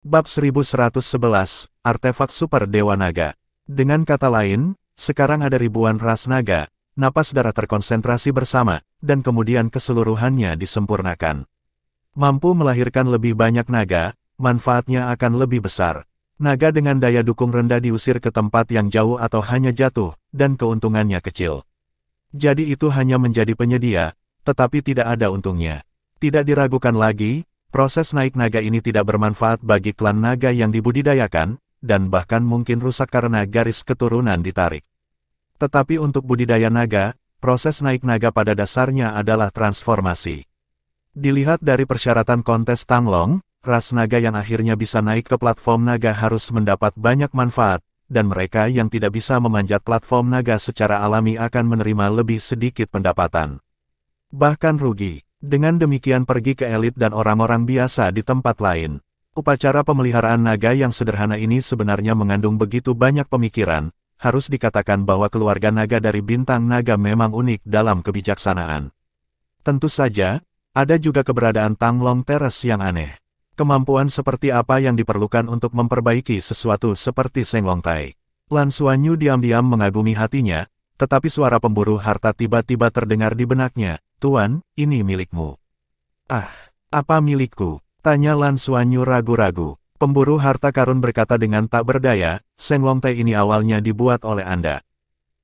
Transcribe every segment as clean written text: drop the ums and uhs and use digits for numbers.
Bab 1111, Artefak Super Dewa Naga. Dengan kata lain, sekarang ada ribuan ras naga, napas darah terkonsentrasi bersama, dan kemudian keseluruhannya disempurnakan. Mampu melahirkan lebih banyak naga, manfaatnya akan lebih besar. Naga dengan daya dukung rendah diusir ke tempat yang jauh atau hanya jatuh, dan keuntungannya kecil. Jadi itu hanya menjadi penyedia, tetapi tidak ada untungnya. Tidak diragukan lagi, proses naik naga ini tidak bermanfaat bagi klan naga yang dibudidayakan, dan bahkan mungkin rusak karena garis keturunan ditarik. Tetapi untuk budidaya naga, proses naik naga pada dasarnya adalah transformasi. Dilihat dari persyaratan kontes Tanglong, ras naga yang akhirnya bisa naik ke platform naga harus mendapat banyak manfaat, dan mereka yang tidak bisa memanjat platform naga secara alami akan menerima lebih sedikit pendapatan. Bahkan rugi. Dengan demikian pergi ke elit dan orang-orang biasa di tempat lain. Upacara pemeliharaan naga yang sederhana ini sebenarnya mengandung begitu banyak pemikiran, harus dikatakan bahwa keluarga naga dari bintang naga memang unik dalam kebijaksanaan. Tentu saja, ada juga keberadaan Tanglong Terrace yang aneh. Kemampuan seperti apa yang diperlukan untuk memperbaiki sesuatu seperti Senglongtai. Lan Xuanyu diam-diam mengagumi hatinya, tetapi suara pemburu harta tiba-tiba terdengar di benaknya. Tuan, ini milikmu. Ah, apa milikku? Tanya Lan Xuanyu ragu-ragu. Pemburu harta karun berkata dengan tak berdaya, Senglongtai ini awalnya dibuat oleh Anda.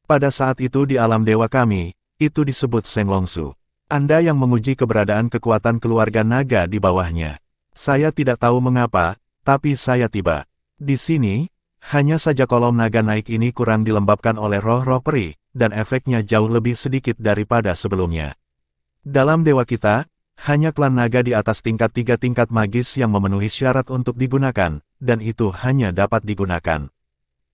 Pada saat itu di alam dewa kami, itu disebut Senglongsu. Anda yang menguji keberadaan kekuatan keluarga naga di bawahnya. Saya tidak tahu mengapa, tapi saya tiba. Di sini, hanya saja kolom naga naik ini kurang dilembabkan oleh roh-roh peri, dan efeknya jauh lebih sedikit daripada sebelumnya. Dalam dewa kita, hanya klan naga di atas tingkat 3 tingkat magis yang memenuhi syarat untuk digunakan, dan itu hanya dapat digunakan.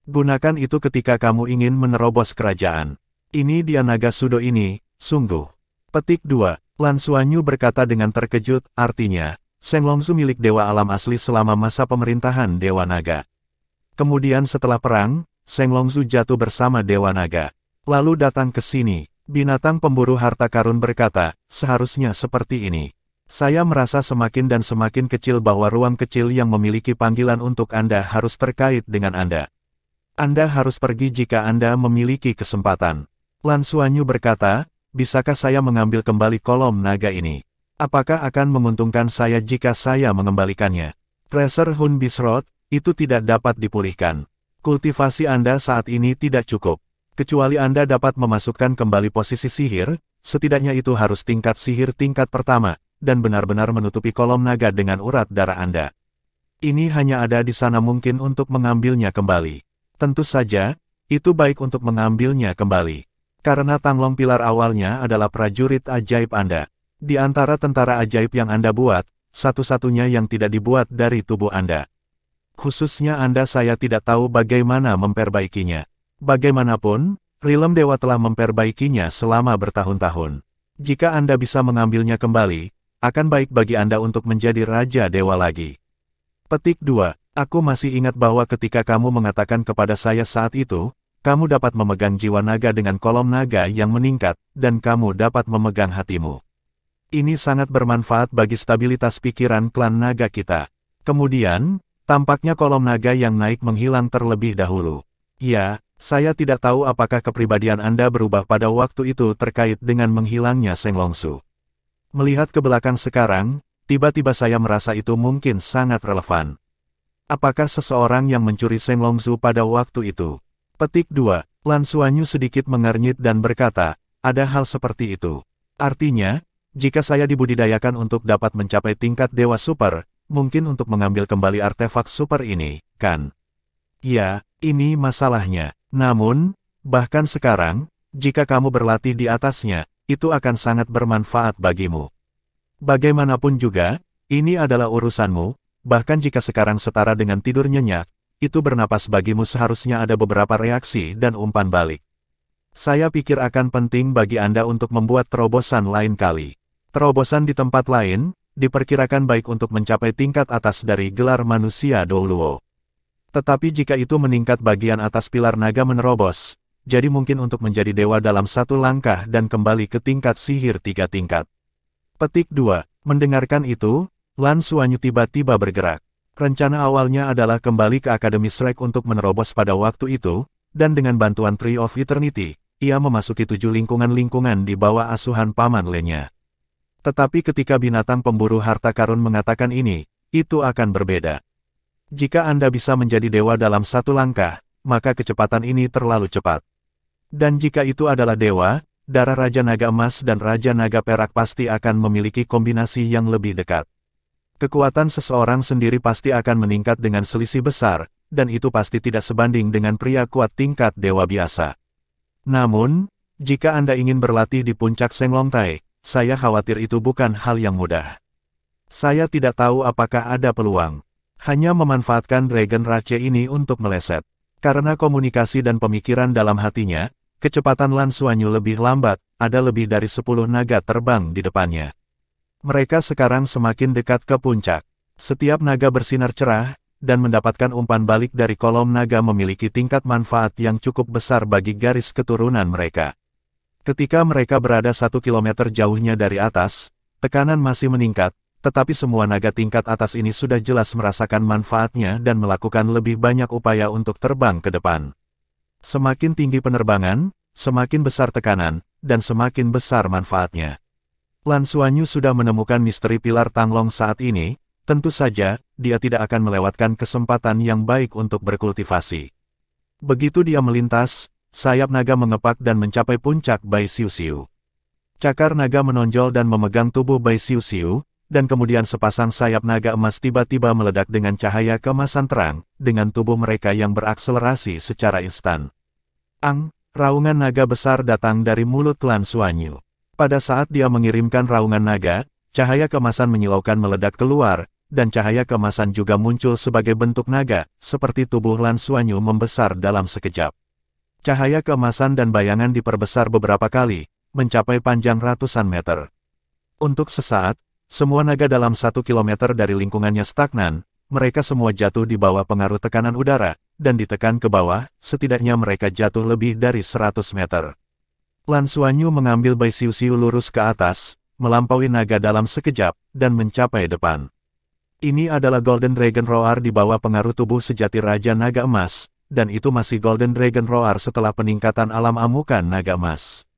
Gunakan itu ketika kamu ingin menerobos kerajaan. Ini dia naga sudo ini, sungguh. Petik 2, Lan Xuanyu berkata dengan terkejut, artinya, Senglongsu milik dewa alam asli selama masa pemerintahan dewa naga. Kemudian setelah perang, Senglongsu jatuh bersama dewa naga. Lalu datang ke sini. Binatang pemburu harta karun berkata, seharusnya seperti ini. Saya merasa semakin dan semakin kecil bahwa ruang kecil yang memiliki panggilan untuk Anda harus terkait dengan Anda. Anda harus pergi jika Anda memiliki kesempatan. Lan Xuanyu berkata, bisakah saya mengambil kembali kolom naga ini? Apakah akan menguntungkan saya jika saya mengembalikannya? Treasure Hun Bisrot, itu tidak dapat dipulihkan. Kultivasi Anda saat ini tidak cukup. Kecuali Anda dapat memasukkan kembali posisi sihir, setidaknya itu harus tingkat sihir tingkat pertama, dan benar-benar menutupi kolom naga dengan urat darah Anda. Ini hanya ada di sana mungkin untuk mengambilnya kembali. Tentu saja, itu baik untuk mengambilnya kembali. Karena Tanglong pilar awalnya adalah prajurit ajaib Anda. Di antara tentara ajaib yang Anda buat, satu-satunya yang tidak dibuat dari tubuh Anda. Khususnya Anda saya tidak tahu bagaimana memperbaikinya. Bagaimanapun, Rilem Dewa telah memperbaikinya selama bertahun-tahun. Jika Anda bisa mengambilnya kembali, akan baik bagi Anda untuk menjadi Raja Dewa lagi. Petik 2, aku masih ingat bahwa ketika kamu mengatakan kepada saya saat itu, kamu dapat memegang jiwa naga dengan kolom naga yang meningkat, dan kamu dapat memegang hatimu. Ini sangat bermanfaat bagi stabilitas pikiran klan naga kita. Kemudian, tampaknya kolom naga yang naik menghilang terlebih dahulu. Ya, saya tidak tahu apakah kepribadian Anda berubah pada waktu itu terkait dengan menghilangnya Senglongsu. Melihat ke belakang sekarang, tiba-tiba saya merasa itu mungkin sangat relevan. Apakah seseorang yang mencuri Senglongsu pada waktu itu? Petik 2, Lan Xuanyu sedikit mengernyit dan berkata, ada hal seperti itu. Artinya, jika saya dibudidayakan untuk dapat mencapai tingkat dewa super, mungkin untuk mengambil kembali artefak super ini, kan? Ya, ini masalahnya. Namun, bahkan sekarang, jika kamu berlatih di atasnya, itu akan sangat bermanfaat bagimu. Bagaimanapun juga, ini adalah urusanmu, bahkan jika sekarang setara dengan tidur nyenyak, itu bernapas bagimu seharusnya ada beberapa reaksi dan umpan balik. Saya pikir akan penting bagi Anda untuk membuat terobosan lain kali. Terobosan di tempat lain, diperkirakan baik untuk mencapai tingkat atas dari gelar manusia Douluo. Tetapi jika itu meningkat bagian atas pilar naga menerobos, jadi mungkin untuk menjadi dewa dalam satu langkah dan kembali ke tingkat sihir 3 tingkat. Petik 2, mendengarkan itu, Lan Xuanyu tiba-tiba bergerak. Rencana awalnya adalah kembali ke Akademi Shrek untuk menerobos pada waktu itu, dan dengan bantuan Tree of Eternity, ia memasuki 7 lingkungan-lingkungan di bawah asuhan Paman Lenya. Tetapi ketika binatang pemburu harta karun mengatakan ini, itu akan berbeda. Jika Anda bisa menjadi dewa dalam satu langkah, maka kecepatan ini terlalu cepat. Dan jika itu adalah dewa, darah Raja Naga Emas dan Raja Naga Perak pasti akan memiliki kombinasi yang lebih dekat. Kekuatan seseorang sendiri pasti akan meningkat dengan selisih besar, dan itu pasti tidak sebanding dengan pria kuat tingkat dewa biasa. Namun, jika Anda ingin berlatih di puncak Senglongtai, saya khawatir itu bukan hal yang mudah. Saya tidak tahu apakah ada peluang. Hanya memanfaatkan Dragon Rache ini untuk meleset. Karena komunikasi dan pemikiran dalam hatinya, kecepatan Lan Xuanyu lebih lambat, ada lebih dari 10 naga terbang di depannya. Mereka sekarang semakin dekat ke puncak. Setiap naga bersinar cerah, dan mendapatkan umpan balik dari kolom naga memiliki tingkat manfaat yang cukup besar bagi garis keturunan mereka. Ketika mereka berada 1 kilometer jauhnya dari atas, tekanan masih meningkat, tetapi semua naga tingkat atas ini sudah jelas merasakan manfaatnya dan melakukan lebih banyak upaya untuk terbang ke depan. Semakin tinggi penerbangan, semakin besar tekanan, dan semakin besar manfaatnya. Lan Xuanyu sudah menemukan misteri pilar Tanglong saat ini, tentu saja, dia tidak akan melewatkan kesempatan yang baik untuk berkultivasi. Begitu dia melintas, sayap naga mengepak dan mencapai puncak Bai Xiu Xiu. Cakar naga menonjol dan memegang tubuh Bai Xiu Xiu, dan kemudian sepasang sayap naga emas tiba-tiba meledak dengan cahaya keemasan terang, dengan tubuh mereka yang berakselerasi secara instan. Raungan naga besar datang dari mulut Lan Xuanyu. Pada saat dia mengirimkan raungan naga, cahaya keemasan menyilaukan meledak keluar, dan cahaya keemasan juga muncul sebagai bentuk naga, seperti tubuh Lan Xuanyu membesar dalam sekejap. Cahaya keemasan dan bayangan diperbesar beberapa kali, mencapai panjang ratusan meter. Untuk sesaat, semua naga dalam 1 kilometer dari lingkungannya stagnan, mereka semua jatuh di bawah pengaruh tekanan udara, dan ditekan ke bawah, setidaknya mereka jatuh lebih dari 100 meter. Lan Xuanyu mengambil Bai Xiu Xiu lurus ke atas, melampaui naga dalam sekejap, dan mencapai depan. Ini adalah Golden Dragon Roar di bawah pengaruh tubuh sejati Raja Naga Emas, dan itu masih Golden Dragon Roar setelah peningkatan alam amukan Naga Emas.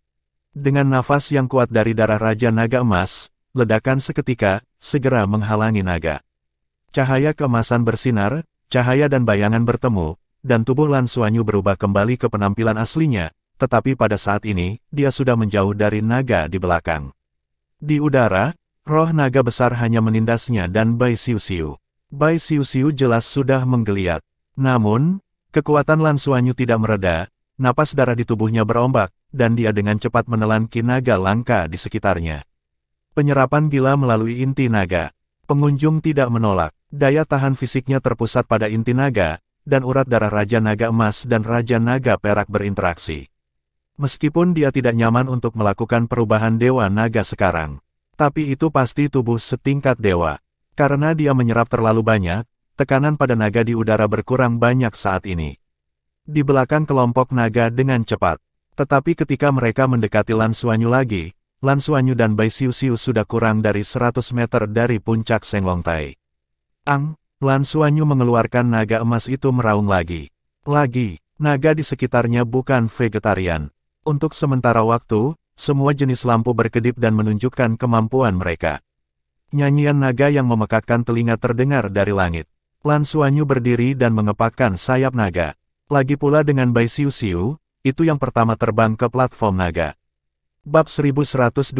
Dengan nafas yang kuat dari darah Raja Naga Emas, ledakan seketika, segera menghalangi naga. Cahaya keemasan bersinar, cahaya dan bayangan bertemu, dan tubuh Lan Xuanyu berubah kembali ke penampilan aslinya, tetapi pada saat ini, dia sudah menjauh dari naga di belakang. Di udara, roh naga besar hanya menindasnya dan Bai Xiu Xiu. Bai Xiu Xiu jelas sudah menggeliat. Namun, kekuatan Lan Xuanyu tidak mereda, napas darah di tubuhnya berombak, dan dia dengan cepat menelan ki naga langka di sekitarnya. Penyerapan gila melalui inti naga. Pengunjung tidak menolak. Daya tahan fisiknya terpusat pada inti naga, dan urat darah Raja Naga Emas dan Raja Naga Perak berinteraksi. Meskipun dia tidak nyaman untuk melakukan perubahan Dewa Naga sekarang. Tapi itu pasti tubuh setingkat dewa. Karena dia menyerap terlalu banyak, tekanan pada naga di udara berkurang banyak saat ini. Di belakang kelompok naga dengan cepat. Tetapi ketika mereka mendekati Lan Xuanyu lagi, Lan Xuanyu dan Bai Xiu Xiu sudah kurang dari 100 meter dari puncak Senglongtai. Lan Xuanyu mengeluarkan naga emas itu meraung lagi. Naga di sekitarnya bukan vegetarian. Untuk sementara waktu, semua jenis lampu berkedip dan menunjukkan kemampuan mereka. Nyanyian naga yang memekakkan telinga terdengar dari langit. Lan Xuanyu berdiri dan mengepakkan sayap naga. Lagi pula dengan Bai Xiu Xiu, itu yang pertama terbang ke platform naga. Bab 1112,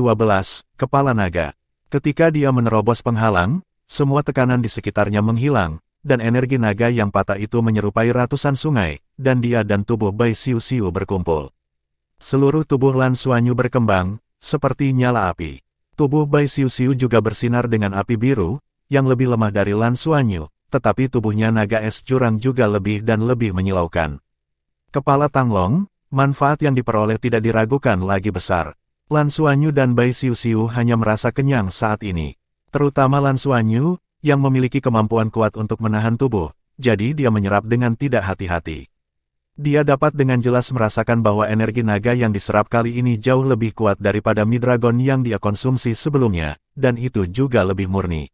Kepala Naga. Ketika dia menerobos penghalang, semua tekanan di sekitarnya menghilang, dan energi naga yang patah itu menyerupai ratusan sungai, dan dia dan tubuh Bai Xiu Xiu berkumpul. Seluruh tubuh Lan Xuanyu berkembang, seperti nyala api. Tubuh Bai Xiu Xiu juga bersinar dengan api biru, yang lebih lemah dari Lan Xuanyu, tetapi tubuhnya naga es jurang juga lebih dan lebih menyilaukan. Kepala Tanglong, manfaat yang diperoleh tidak diragukan lagi besar. Lan Xuanyu dan Bai Xiu Xiu hanya merasa kenyang saat ini. Terutama Lan Xuanyu, yang memiliki kemampuan kuat untuk menahan tubuh, jadi dia menyerap dengan tidak hati-hati. Dia dapat dengan jelas merasakan bahwa energi naga yang diserap kali ini jauh lebih kuat daripada Midragon yang dia konsumsi sebelumnya, dan itu juga lebih murni.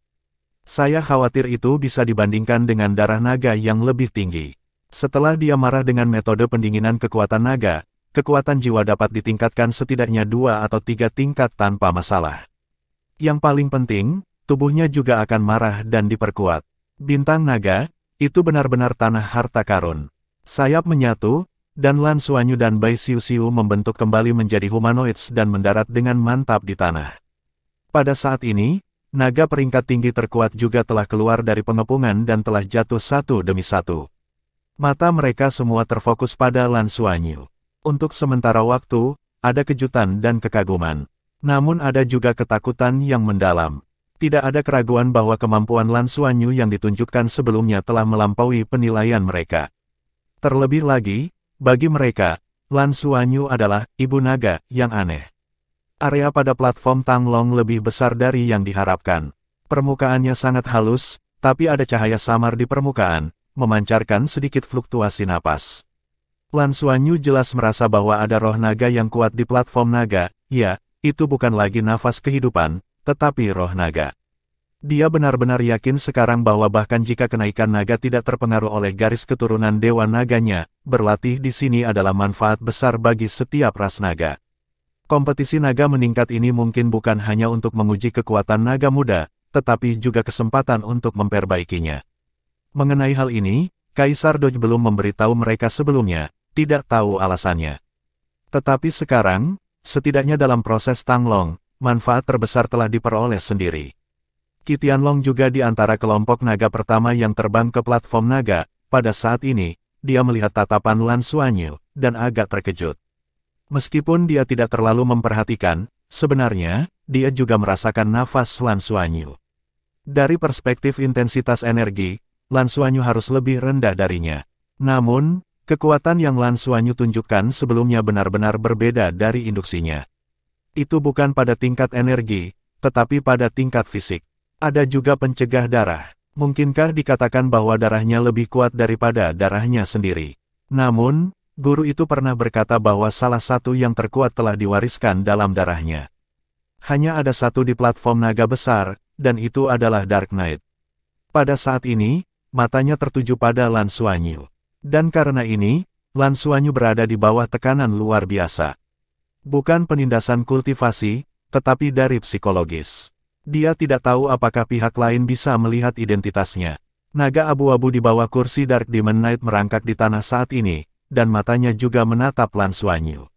Saya khawatir itu bisa dibandingkan dengan darah naga yang lebih tinggi. Setelah dia marah dengan metode pendinginan kekuatan naga, kekuatan jiwa dapat ditingkatkan setidaknya 2 atau 3 tingkat tanpa masalah. Yang paling penting, tubuhnya juga akan marah dan diperkuat. Bintang naga, itu benar-benar tanah harta karun. Sayap menyatu, dan Lan Xuanyu dan Bai Xiuxiu membentuk kembali menjadi humanoids dan mendarat dengan mantap di tanah. Pada saat ini, naga peringkat tinggi terkuat juga telah keluar dari pengepungan dan telah jatuh satu demi satu. Mata mereka semua terfokus pada Lan Xuanyu. Untuk sementara waktu, ada kejutan dan kekaguman. Namun ada juga ketakutan yang mendalam. Tidak ada keraguan bahwa kemampuan Lan Xuanyu yang ditunjukkan sebelumnya telah melampaui penilaian mereka. Terlebih lagi, bagi mereka, Lan Xuanyu adalah ibu naga yang aneh. Area pada platform Tanglong lebih besar dari yang diharapkan. Permukaannya sangat halus, tapi ada cahaya samar di permukaan, memancarkan sedikit fluktuasi napas. Lan Xuanyu jelas merasa bahwa ada roh naga yang kuat di platform naga. Ya, itu bukan lagi nafas kehidupan, tetapi roh naga. Dia benar-benar yakin sekarang bahwa bahkan jika kenaikan naga tidak terpengaruh oleh garis keturunan dewa naganya, berlatih di sini adalah manfaat besar bagi setiap ras naga. Kompetisi naga meningkat ini mungkin bukan hanya untuk menguji kekuatan naga muda, tetapi juga kesempatan untuk memperbaikinya. Mengenai hal ini, Kaisar Doj belum memberitahu mereka sebelumnya, tidak tahu alasannya. Tetapi sekarang, setidaknya dalam proses Tanglong, manfaat terbesar telah diperoleh sendiri. Qi Tianlong juga di antara kelompok naga pertama yang terbang ke platform naga. Pada saat ini, dia melihat tatapan Lan Xuanyu, dan agak terkejut. Meskipun dia tidak terlalu memperhatikan, sebenarnya, dia juga merasakan nafas Lan Xuanyu. Dari perspektif intensitas energi, Lan Xuanyu harus lebih rendah darinya. Namun, kekuatan yang Lan Xuanyu tunjukkan sebelumnya benar-benar berbeda dari induksinya. Itu bukan pada tingkat energi, tetapi pada tingkat fisik. Ada juga pencegah darah. Mungkinkah dikatakan bahwa darahnya lebih kuat daripada darahnya sendiri? Namun, guru itu pernah berkata bahwa salah satu yang terkuat telah diwariskan dalam darahnya. Hanya ada satu di platform naga besar, dan itu adalah Dark Knight. Pada saat ini, matanya tertuju pada Lan Xuanyu. Dan karena ini, Lan Xuanyu berada di bawah tekanan luar biasa. Bukan penindasan kultivasi, tetapi dari psikologis. Dia tidak tahu apakah pihak lain bisa melihat identitasnya. Naga abu-abu di bawah kursi Dark Demon Knight merangkak di tanah saat ini, dan matanya juga menatap Lan Xuanyu.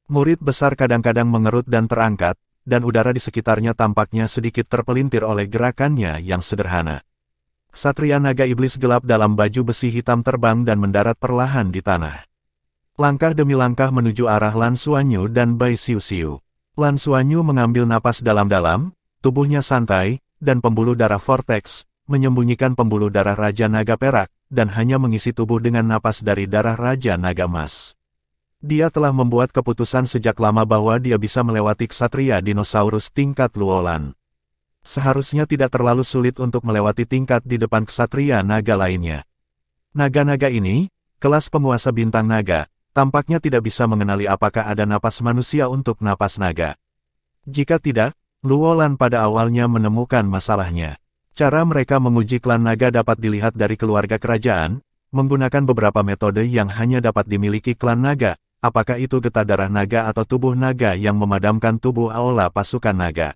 Murid besar kadang-kadang mengerut dan terangkat, dan udara di sekitarnya tampaknya sedikit terpelintir oleh gerakannya yang sederhana. Ksatria naga iblis gelap dalam baju besi hitam terbang dan mendarat perlahan di tanah. Langkah demi langkah menuju arah Lan Xuanyu dan Bai Xiuxiu. Lan Xuanyu mengambil napas dalam-dalam, tubuhnya santai, dan pembuluh darah vortex, menyembunyikan pembuluh darah Raja Naga Perak, dan hanya mengisi tubuh dengan napas dari darah Raja Naga Emas. Dia telah membuat keputusan sejak lama bahwa dia bisa melewati ksatria dinosaurus tingkat Luolan. Seharusnya tidak terlalu sulit untuk melewati tingkat di depan ksatria naga lainnya. Naga-naga ini, kelas penguasa bintang naga, tampaknya tidak bisa mengenali apakah ada napas manusia untuk napas naga. Jika tidak, Luolan pada awalnya menemukan masalahnya. Cara mereka menguji klan naga dapat dilihat dari keluarga kerajaan, menggunakan beberapa metode yang hanya dapat dimiliki klan naga, apakah itu getah darah naga atau tubuh naga yang memadamkan tubuh aula pasukan naga.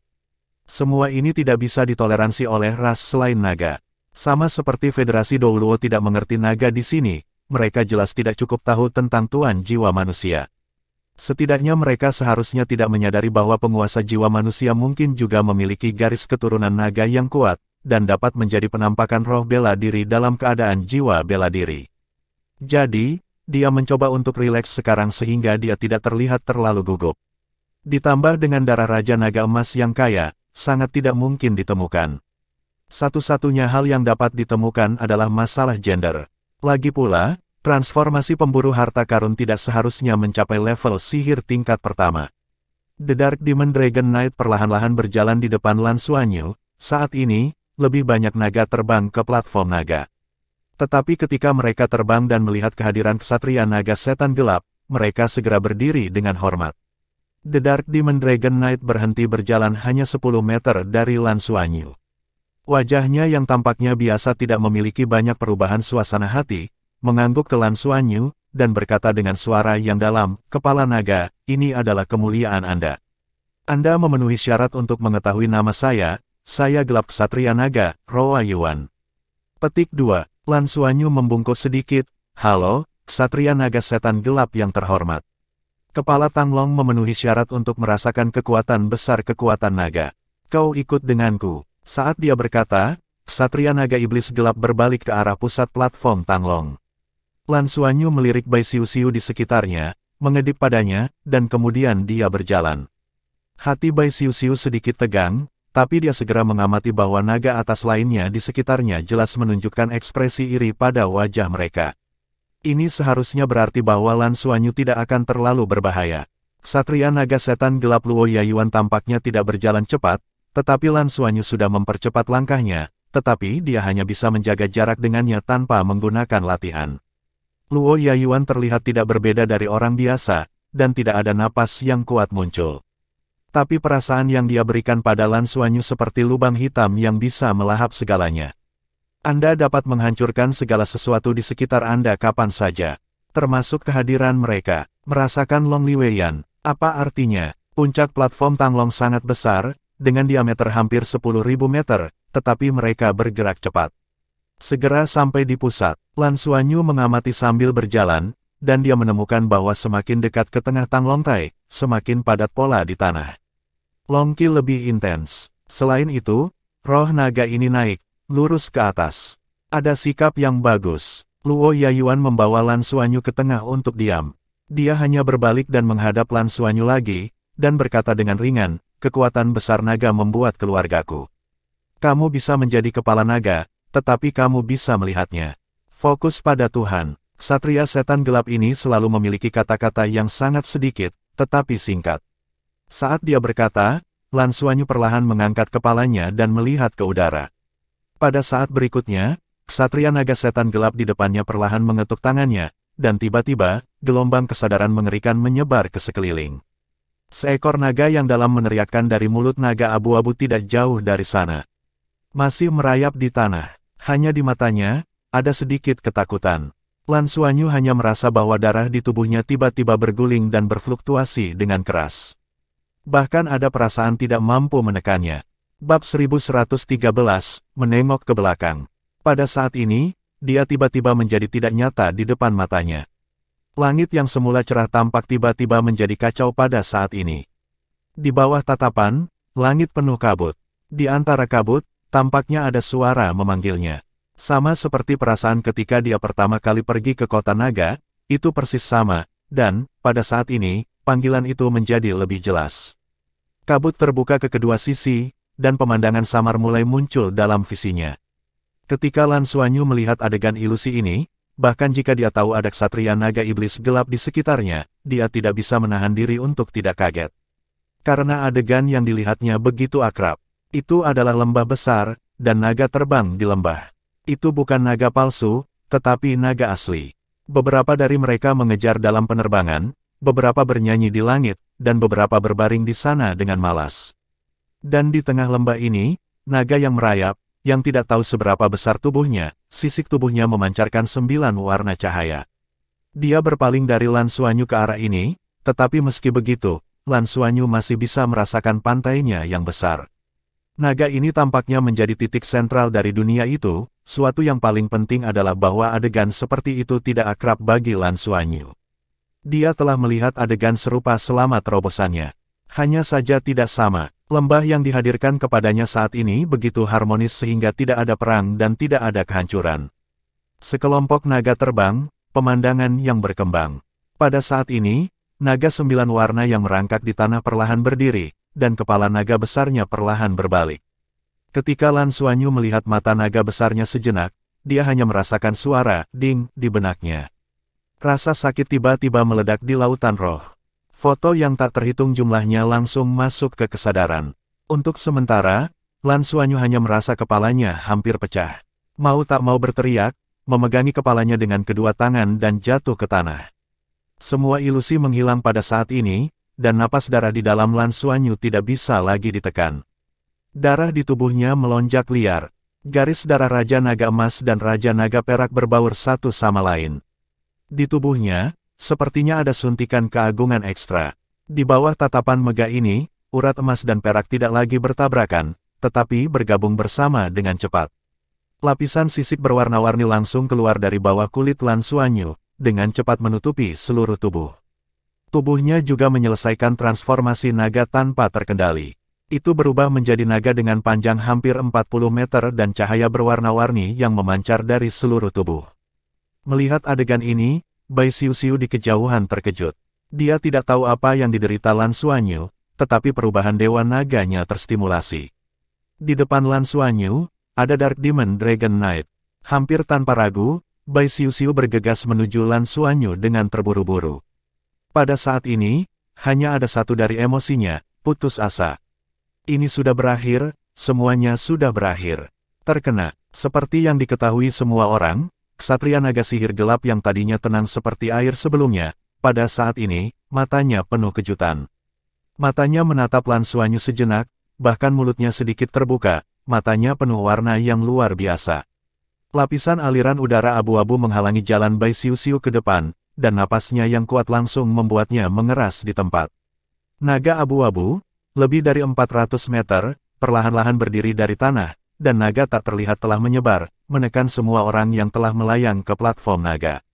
Semua ini tidak bisa ditoleransi oleh ras selain naga. Sama seperti Federasi Douluo tidak mengerti naga di sini, mereka jelas tidak cukup tahu tentang tuan jiwa manusia. Setidaknya mereka seharusnya tidak menyadari bahwa penguasa jiwa manusia mungkin juga memiliki garis keturunan naga yang kuat, dan dapat menjadi penampakan roh bela diri dalam keadaan jiwa bela diri. Jadi, dia mencoba untuk rileks sekarang sehingga dia tidak terlihat terlalu gugup. Ditambah dengan darah Raja Naga Emas yang kaya, sangat tidak mungkin ditemukan. Satu-satunya hal yang dapat ditemukan adalah masalah gender. Lagi pula, transformasi pemburu harta karun tidak seharusnya mencapai level sihir tingkat pertama. The Dark Demon Dragon Knight perlahan-lahan berjalan di depan Lan Xuanyu. Saat ini, lebih banyak naga terbang ke platform naga. Tetapi ketika mereka terbang dan melihat kehadiran ksatria naga setan gelap, mereka segera berdiri dengan hormat. The Dark Demon Dragon Knight berhenti berjalan hanya 10 meter dari Lan Xuanyu. Wajahnya yang tampaknya biasa tidak memiliki banyak perubahan suasana hati, mengangguk ke Lan Xuanyu, dan berkata dengan suara yang dalam, "Kepala naga, ini adalah kemuliaan Anda. Anda memenuhi syarat untuk mengetahui nama saya gelap ksatria naga, Roa Yuan." Petik 2. Lan Xuanyu membungkuk sedikit, "Halo, ksatria naga setan gelap yang terhormat. Kepala Tanglong memenuhi syarat untuk merasakan kekuatan besar kekuatan naga. Kau ikut denganku." Saat dia berkata, ksatria naga iblis gelap berbalik ke arah pusat platform Tanglong. Lan Xuanyu melirik Bai Xiu-Xiu di sekitarnya, mengedip padanya, dan kemudian dia berjalan. Hati Bai Xiu-Xiu sedikit tegang, tapi dia segera mengamati bahwa naga atas lainnya di sekitarnya jelas menunjukkan ekspresi iri pada wajah mereka. Ini seharusnya berarti bahwa Lan Xuanyu tidak akan terlalu berbahaya. Ksatria naga setan gelap Luo Yayuan tampaknya tidak berjalan cepat, tetapi Lan Xuanyu sudah mempercepat langkahnya, tetapi dia hanya bisa menjaga jarak dengannya tanpa menggunakan latihan. Luo Yayuan terlihat tidak berbeda dari orang biasa, dan tidak ada napas yang kuat muncul. Tapi perasaan yang dia berikan pada Lan Xuanyu seperti lubang hitam yang bisa melahap segalanya. Anda dapat menghancurkan segala sesuatu di sekitar Anda kapan saja, termasuk kehadiran mereka. Merasakan Long Liweian, apa artinya? Puncak platform Tanglong sangat besar, dengan diameter hampir 10.000 meter, tetapi mereka bergerak cepat. Segera sampai di pusat, Lan Xuanyu mengamati sambil berjalan, dan dia menemukan bahwa semakin dekat ke tengah Tanglong Tai, semakin padat pola di tanah. Long Qi lebih intens. Selain itu, roh naga ini naik, lurus ke atas. Ada sikap yang bagus. Luo Yayuan membawa Lan Xuanyu ke tengah untuk diam. Dia hanya berbalik dan menghadap Lan Xuanyu lagi, dan berkata dengan ringan, "Kekuatan besar naga membuat keluargaku. Kamu bisa menjadi kepala naga, tetapi kamu bisa melihatnya. Fokus pada Tuhan." Ksatria setan gelap ini selalu memiliki kata-kata yang sangat sedikit, tetapi singkat. Saat dia berkata, Lan Xuanyu perlahan mengangkat kepalanya dan melihat ke udara. Pada saat berikutnya, ksatria naga setan gelap di depannya perlahan mengetuk tangannya, dan tiba-tiba, gelombang kesadaran mengerikan menyebar ke sekeliling. Seekor naga yang dalam meneriakkan dari mulut naga abu-abu tidak jauh dari sana. Masih merayap di tanah. Hanya di matanya, ada sedikit ketakutan. Lan Xuanyu hanya merasa bahwa darah di tubuhnya tiba-tiba berguling dan berfluktuasi dengan keras. Bahkan ada perasaan tidak mampu menekannya. Bab 1113, menengok ke belakang. Pada saat ini, dia tiba-tiba menjadi tidak nyata di depan matanya. Langit yang semula cerah tampak tiba-tiba menjadi kacau pada saat ini. Di bawah tatapan, langit penuh kabut. Di antara kabut, tampaknya ada suara memanggilnya. Sama seperti perasaan ketika dia pertama kali pergi ke kota naga, itu persis sama, dan, pada saat ini, panggilan itu menjadi lebih jelas. Kabut terbuka ke kedua sisi, dan pemandangan samar mulai muncul dalam visinya. Ketika Lan Xuanyu melihat adegan ilusi ini, bahkan jika dia tahu ada ksatria naga iblis gelap di sekitarnya, dia tidak bisa menahan diri untuk tidak kaget. Karena adegan yang dilihatnya begitu akrab. Itu adalah lembah besar, dan naga terbang di lembah. Itu bukan naga palsu, tetapi naga asli. Beberapa dari mereka mengejar dalam penerbangan, beberapa bernyanyi di langit, dan beberapa berbaring di sana dengan malas. Dan di tengah lembah ini, naga yang merayap, yang tidak tahu seberapa besar tubuhnya, sisik tubuhnya memancarkan 9 warna cahaya. Dia berpaling dari Lan Xuanyu ke arah ini, tetapi meski begitu, Lan Xuanyu masih bisa merasakan pantainya yang besar. Naga ini tampaknya menjadi titik sentral dari dunia itu, suatu yang paling penting adalah bahwa adegan seperti itu tidak akrab bagi Lan Xuanyu. Dia telah melihat adegan serupa selama terobosannya. Hanya saja tidak sama. Lembah yang dihadirkan kepadanya saat ini begitu harmonis sehingga tidak ada perang dan tidak ada kehancuran. Sekelompok naga terbang, pemandangan yang berkembang. Pada saat ini, naga 9 warna yang merangkak di tanah perlahan berdiri, dan kepala naga besarnya perlahan berbalik. Ketika Lan Xuanyu melihat mata naga besarnya sejenak, dia hanya merasakan suara ding di benaknya. Rasa sakit tiba-tiba meledak di lautan roh. Foto yang tak terhitung jumlahnya langsung masuk ke kesadaran. Untuk sementara, Lan Xuanyu hanya merasa kepalanya hampir pecah. Mau tak mau berteriak, memegangi kepalanya dengan kedua tangan dan jatuh ke tanah. Semua ilusi menghilang pada saat ini, dan napas darah di dalam Lan Xuanyu tidak bisa lagi ditekan. Darah di tubuhnya melonjak liar, Garis darah Raja Naga Emas dan Raja Naga Perak berbaur satu sama lain. Di tubuhnya, sepertinya ada suntikan keagungan ekstra. Di bawah tatapan megah ini, urat emas dan perak tidak lagi bertabrakan, tetapi bergabung bersama dengan cepat. Lapisan sisik berwarna-warni langsung keluar dari bawah kulit Lan Xuanyu, dengan cepat menutupi seluruh tubuh. Tubuhnya juga menyelesaikan transformasi naga tanpa terkendali. Itu berubah menjadi naga dengan panjang hampir 40 meter dan cahaya berwarna-warni yang memancar dari seluruh tubuh. Melihat adegan ini, Bai Xiuxiu di kejauhan terkejut. Dia tidak tahu apa yang diderita Lan Xuanyu, tetapi perubahan Dewa Naganya terstimulasi. Di depan Lan Xuanyu, ada Dark Demon Dragon Knight. Hampir tanpa ragu, Bai Xiuxiu bergegas menuju Lan Xuanyu dengan terburu-buru. Pada saat ini, hanya ada satu dari emosinya, putus asa. Ini sudah berakhir, semuanya sudah berakhir. Terkena, seperti yang diketahui semua orang, Ksatria Naga Sihir Gelap yang tadinya tenang seperti air sebelumnya, pada saat ini, matanya penuh kejutan. Matanya menatap Lan Xuanyu sejenak, bahkan mulutnya sedikit terbuka, matanya penuh warna yang luar biasa. Lapisan aliran udara abu-abu menghalangi jalan Bai Xiuxiu ke depan, dan napasnya yang kuat langsung membuatnya mengeras di tempat. Naga abu-abu, lebih dari 400 meter, perlahan-lahan berdiri dari tanah, dan naga tak terlihat telah menyebar, menekan semua orang yang telah melayang ke platform naga.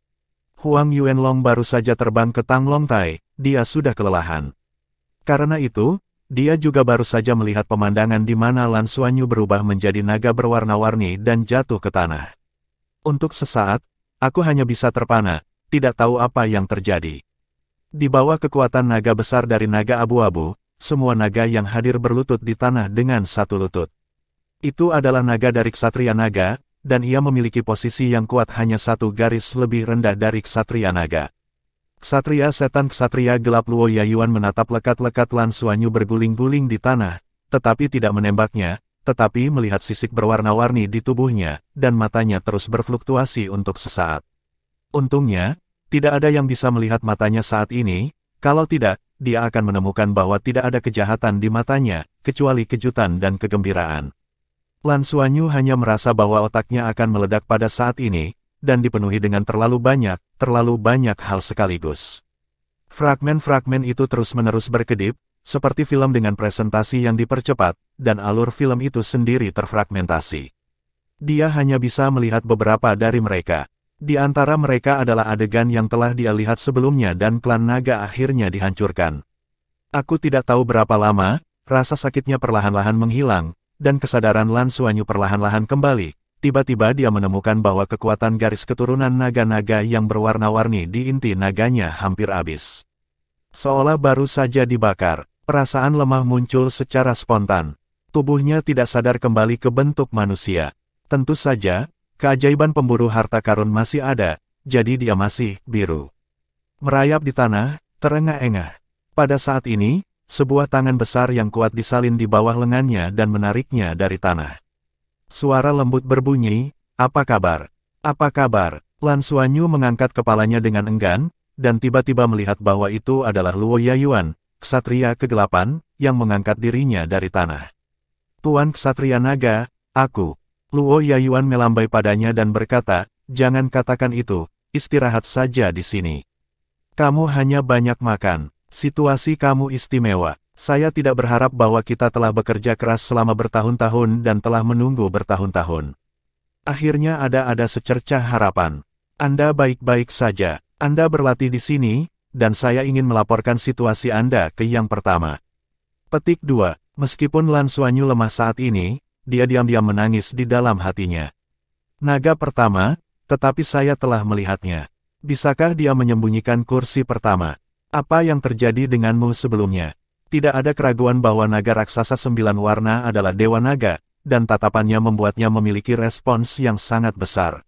Huang Yuanlong baru saja terbang ke Tang Long Tai, dia sudah kelelahan. Karena itu, dia juga baru saja melihat pemandangan di mana Lan Xuanyu berubah menjadi naga berwarna-warni dan jatuh ke tanah. Untuk sesaat, aku hanya bisa terpana, tidak tahu apa yang terjadi. Di bawah kekuatan naga besar dari naga abu-abu, semua naga yang hadir berlutut di tanah dengan satu lutut. Itu adalah naga dari Ksatria Naga, dan ia memiliki posisi yang kuat hanya satu garis lebih rendah dari Ksatria Naga. Ksatria Setan Ksatria Gelap Luo Yayuan menatap lekat-lekat Lan Xuanyu berguling-guling di tanah, tetapi tidak menembaknya, tetapi melihat sisik berwarna-warni di tubuhnya, dan matanya terus berfluktuasi untuk sesaat. Untungnya, tidak ada yang bisa melihat matanya saat ini, kalau tidak, dia akan menemukan bahwa tidak ada kejahatan di matanya, kecuali kejutan dan kegembiraan. Lan Xuanyu hanya merasa bahwa otaknya akan meledak pada saat ini, dan dipenuhi dengan terlalu banyak hal sekaligus. Fragmen-fragmen itu terus-menerus berkedip, seperti film dengan presentasi yang dipercepat, dan alur film itu sendiri terfragmentasi. Dia hanya bisa melihat beberapa dari mereka. Di antara mereka adalah adegan yang telah dia lihat sebelumnya dan klan naga akhirnya dihancurkan. Aku tidak tahu berapa lama, rasa sakitnya perlahan-lahan menghilang, dan kesadaran Lan Xuanyu perlahan-lahan kembali. Tiba-tiba dia menemukan bahwa kekuatan garis keturunan naga-naga yang berwarna-warni di inti naganya hampir habis. Seolah baru saja dibakar, perasaan lemah muncul secara spontan. Tubuhnya tidak sadar kembali ke bentuk manusia. Tentu saja, keajaiban pemburu harta karun masih ada, jadi dia masih biru. Merayap di tanah, terengah-engah. Pada saat ini, sebuah tangan besar yang kuat disalin di bawah lengannya dan menariknya dari tanah. Suara lembut berbunyi, "Apa kabar? Apa kabar?" Lan Xuanyu mengangkat kepalanya dengan enggan, dan tiba-tiba melihat bahwa itu adalah Luo Yayuan, Ksatria Kegelapan, yang mengangkat dirinya dari tanah. "Tuan Ksatria Naga, aku." Luo Yayuan melambai padanya dan berkata, "Jangan katakan itu, istirahat saja di sini. Kamu hanya banyak makan. Situasi kamu istimewa. Saya tidak berharap bahwa kita telah bekerja keras selama bertahun-tahun dan telah menunggu bertahun-tahun. Akhirnya ada secercah harapan. Anda baik-baik saja. Anda berlatih di sini, dan saya ingin melaporkan situasi Anda ke yang pertama." Petik 2. Meskipun Lan Xuanyu lemah saat ini, dia diam-diam menangis di dalam hatinya. Naga pertama, tetapi saya telah melihatnya. Bisakah dia menyembunyikan kursi pertama? Apa yang terjadi denganmu sebelumnya? Tidak ada keraguan bahwa naga raksasa 9 warna adalah Dewa Naga, dan tatapannya membuatnya memiliki respons yang sangat besar.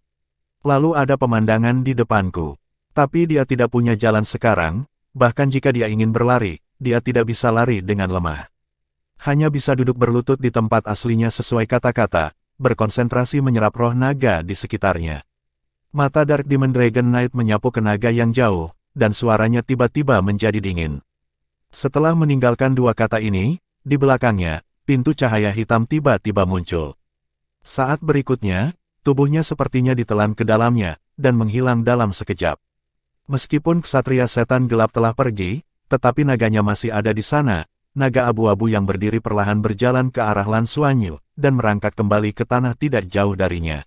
Lalu ada pemandangan di depanku. Tapi dia tidak punya jalan sekarang, bahkan jika dia ingin berlari, dia tidak bisa lari dengan lemah. Hanya bisa duduk berlutut di tempat aslinya sesuai kata-kata, berkonsentrasi menyerap roh naga di sekitarnya. Mata Dark Demon Dragon Knight menyapu ke naga yang jauh, dan suaranya tiba-tiba menjadi dingin. Setelah meninggalkan dua kata ini, di belakangnya, pintu cahaya hitam tiba-tiba muncul. Saat berikutnya, tubuhnya sepertinya ditelan ke dalamnya, dan menghilang dalam sekejap. Meskipun ksatria setan gelap telah pergi, tetapi naganya masih ada di sana. Naga abu-abu yang berdiri perlahan berjalan ke arah Lan Xuanyu, dan merangkak kembali ke tanah tidak jauh darinya.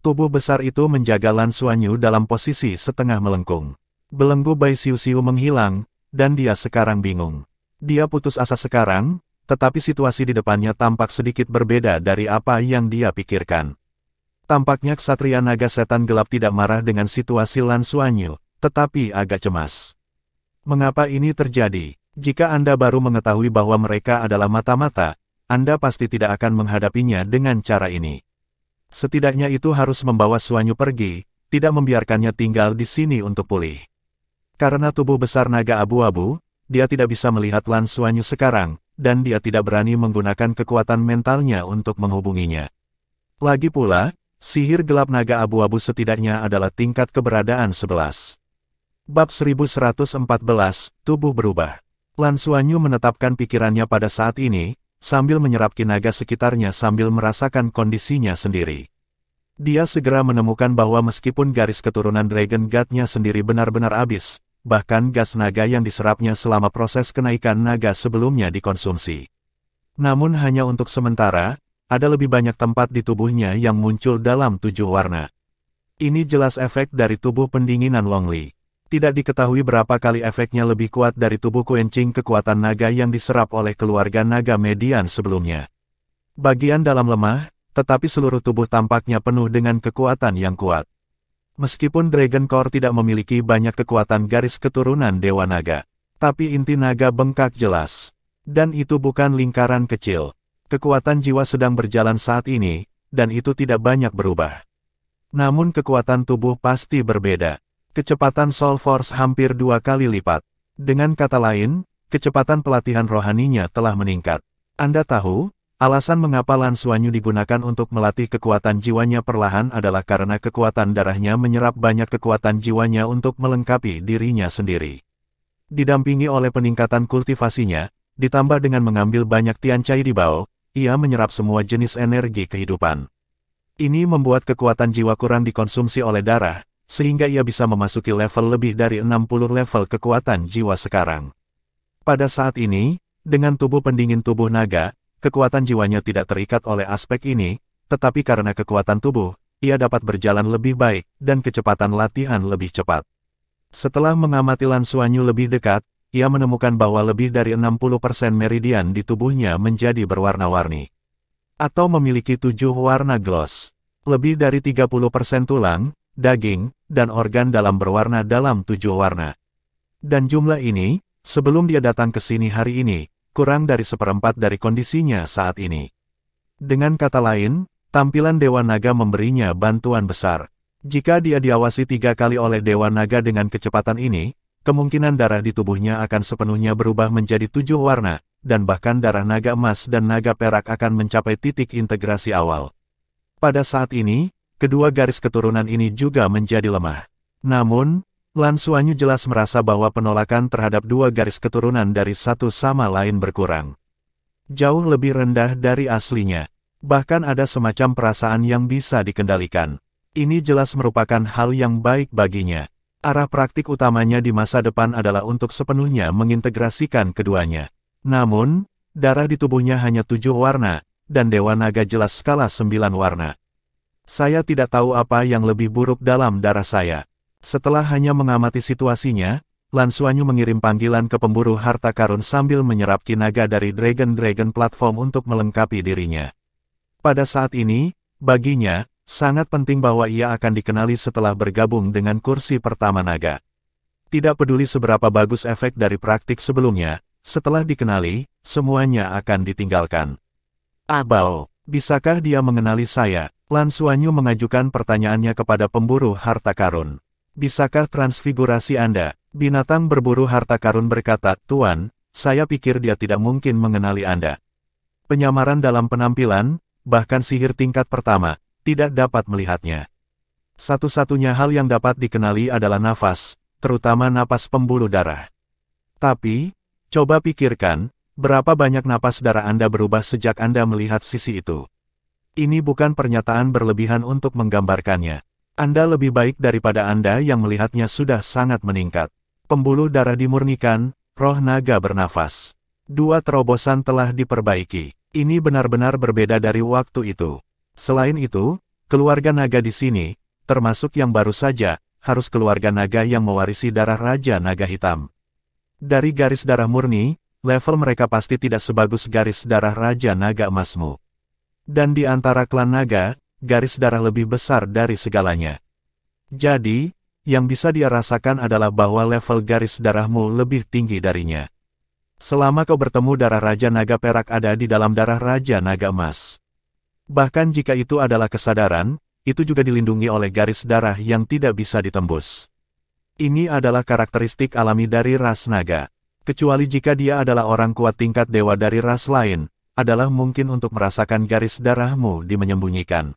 Tubuh besar itu menjaga Lan Xuanyu dalam posisi setengah melengkung. Belenggu Bai Xiu-Xiu menghilang, dan dia sekarang bingung. Dia putus asa sekarang, tetapi situasi di depannya tampak sedikit berbeda dari apa yang dia pikirkan. Tampaknya ksatria naga setan gelap tidak marah dengan situasi Lan Xuanyu, tetapi agak cemas. Mengapa ini terjadi? Jika Anda baru mengetahui bahwa mereka adalah mata-mata, Anda pasti tidak akan menghadapinya dengan cara ini. Setidaknya itu harus membawa Xuanyu pergi, tidak membiarkannya tinggal di sini untuk pulih. Karena tubuh besar naga abu-abu, dia tidak bisa melihat Lan Xuanyu sekarang, dan dia tidak berani menggunakan kekuatan mentalnya untuk menghubunginya. Lagi pula, sihir gelap naga abu-abu setidaknya adalah tingkat keberadaan 11. Bab 1114, Tubuh Berubah. Lan Xuanyu menetapkan pikirannya pada saat ini, sambil menyerap ki naga sekitarnya sambil merasakan kondisinya sendiri. Dia segera menemukan bahwa meskipun garis keturunan Dragon God-nya sendiri benar-benar habis, bahkan gas naga yang diserapnya selama proses kenaikan naga sebelumnya dikonsumsi. Namun hanya untuk sementara, ada lebih banyak tempat di tubuhnya yang muncul dalam 7 warna. Ini jelas efek dari tubuh pendinginan Longli. Tidak diketahui berapa kali efeknya lebih kuat dari tubuh Kuencing kekuatan naga yang diserap oleh keluarga naga median sebelumnya. Bagian dalam lemah, tetapi seluruh tubuh tampaknya penuh dengan kekuatan yang kuat. Meskipun Dragon Core tidak memiliki banyak kekuatan garis keturunan Dewa Naga, tapi inti naga bengkak jelas. Dan itu bukan lingkaran kecil. Kekuatan jiwa sedang berjalan saat ini, dan itu tidak banyak berubah. Namun kekuatan tubuh pasti berbeda. Kecepatan Soul Force hampir 2 kali lipat. Dengan kata lain, kecepatan pelatihan rohaninya telah meningkat. Anda tahu, alasan mengapa Lan Xuanyu digunakan untuk melatih kekuatan jiwanya perlahan adalah karena kekuatan darahnya menyerap banyak kekuatan jiwanya untuk melengkapi dirinya sendiri. Didampingi oleh peningkatan kultivasinya, ditambah dengan mengambil banyak Tian Cai di Bao, ia menyerap semua jenis energi kehidupan. Ini membuat kekuatan jiwa kurang dikonsumsi oleh darah, sehingga ia bisa memasuki level lebih dari 60 level kekuatan jiwa sekarang. Pada saat ini, dengan tubuh pendingin tubuh naga, kekuatan jiwanya tidak terikat oleh aspek ini, tetapi karena kekuatan tubuh, ia dapat berjalan lebih baik, dan kecepatan latihan lebih cepat. Setelah mengamati Lan Xuanyu lebih dekat, ia menemukan bahwa lebih dari 60% meridian di tubuhnya menjadi berwarna-warni. Atau memiliki 7 warna gloss. Lebih dari 30% tulang, daging, dan organ dalam berwarna dalam 7 warna. Dan jumlah ini, sebelum dia datang ke sini hari ini, kurang dari 1/4 dari kondisinya saat ini. Dengan kata lain, tampilan Dewa Naga memberinya bantuan besar. Jika dia diawasi 3 kali oleh Dewa Naga dengan kecepatan ini, kemungkinan darah di tubuhnya akan sepenuhnya berubah menjadi 7 warna, dan bahkan darah naga emas dan naga perak akan mencapai titik integrasi awal. Pada saat ini, kedua garis keturunan ini juga menjadi lemah. Namun, Lan Xuanyu jelas merasa bahwa penolakan terhadap 2 garis keturunan dari satu sama lain berkurang. Jauh lebih rendah dari aslinya. Bahkan ada semacam perasaan yang bisa dikendalikan. Ini jelas merupakan hal yang baik baginya. Arah praktik utamanya di masa depan adalah untuk sepenuhnya mengintegrasikan keduanya. Namun, darah di tubuhnya hanya 7 warna, dan Dewa Naga jelas skala 9 warna. Saya tidak tahu apa yang lebih buruk dalam darah saya. Setelah hanya mengamati situasinya, Lan Xuanyu mengirim panggilan ke pemburu harta karun sambil menyerap ki naga dari Dragon platform untuk melengkapi dirinya. Pada saat ini, baginya, sangat penting bahwa ia akan dikenali setelah bergabung dengan kursi pertama naga. Tidak peduli seberapa bagus efek dari praktik sebelumnya, setelah dikenali, semuanya akan ditinggalkan. Bao, bisakah dia mengenali saya? Lan Xuanyu mengajukan pertanyaannya kepada pemburu harta karun. Bisakah transfigurasi Anda? Binatang berburu harta karun berkata, Tuan, saya pikir dia tidak mungkin mengenali Anda. Penyamaran dalam penampilan, bahkan sihir tingkat pertama, tidak dapat melihatnya. Satu-satunya hal yang dapat dikenali adalah nafas, terutama napas pembuluh darah. Tapi, coba pikirkan, berapa banyak napas darah Anda berubah sejak Anda melihat sisi itu? Ini bukan pernyataan berlebihan untuk menggambarkannya. Anda lebih baik daripada Anda yang melihatnya sudah sangat meningkat. Pembuluh darah dimurnikan, roh naga bernafas. 2 terobosan telah diperbaiki. Ini benar-benar berbeda dari waktu itu. Selain itu, keluarga naga di sini, termasuk yang baru saja, harus keluarga naga yang mewarisi darah Raja Naga Hitam. Dari garis darah murni, level mereka pasti tidak sebagus garis darah Raja Naga Emasmu. Dan di antara klan naga, garis darah lebih besar dari segalanya. Jadi, yang bisa dia rasakan adalah bahwa level garis darahmu lebih tinggi darinya. Selama kau bertemu darah Raja Naga Perak ada di dalam darah Raja Naga Emas. Bahkan jika itu adalah kesadaran, itu juga dilindungi oleh garis darah yang tidak bisa ditembus. Ini adalah karakteristik alami dari ras naga. Kecuali jika dia adalah orang kuat tingkat dewa dari ras lain, adalah mungkin untuk merasakan garis darahmu menyembunyikan.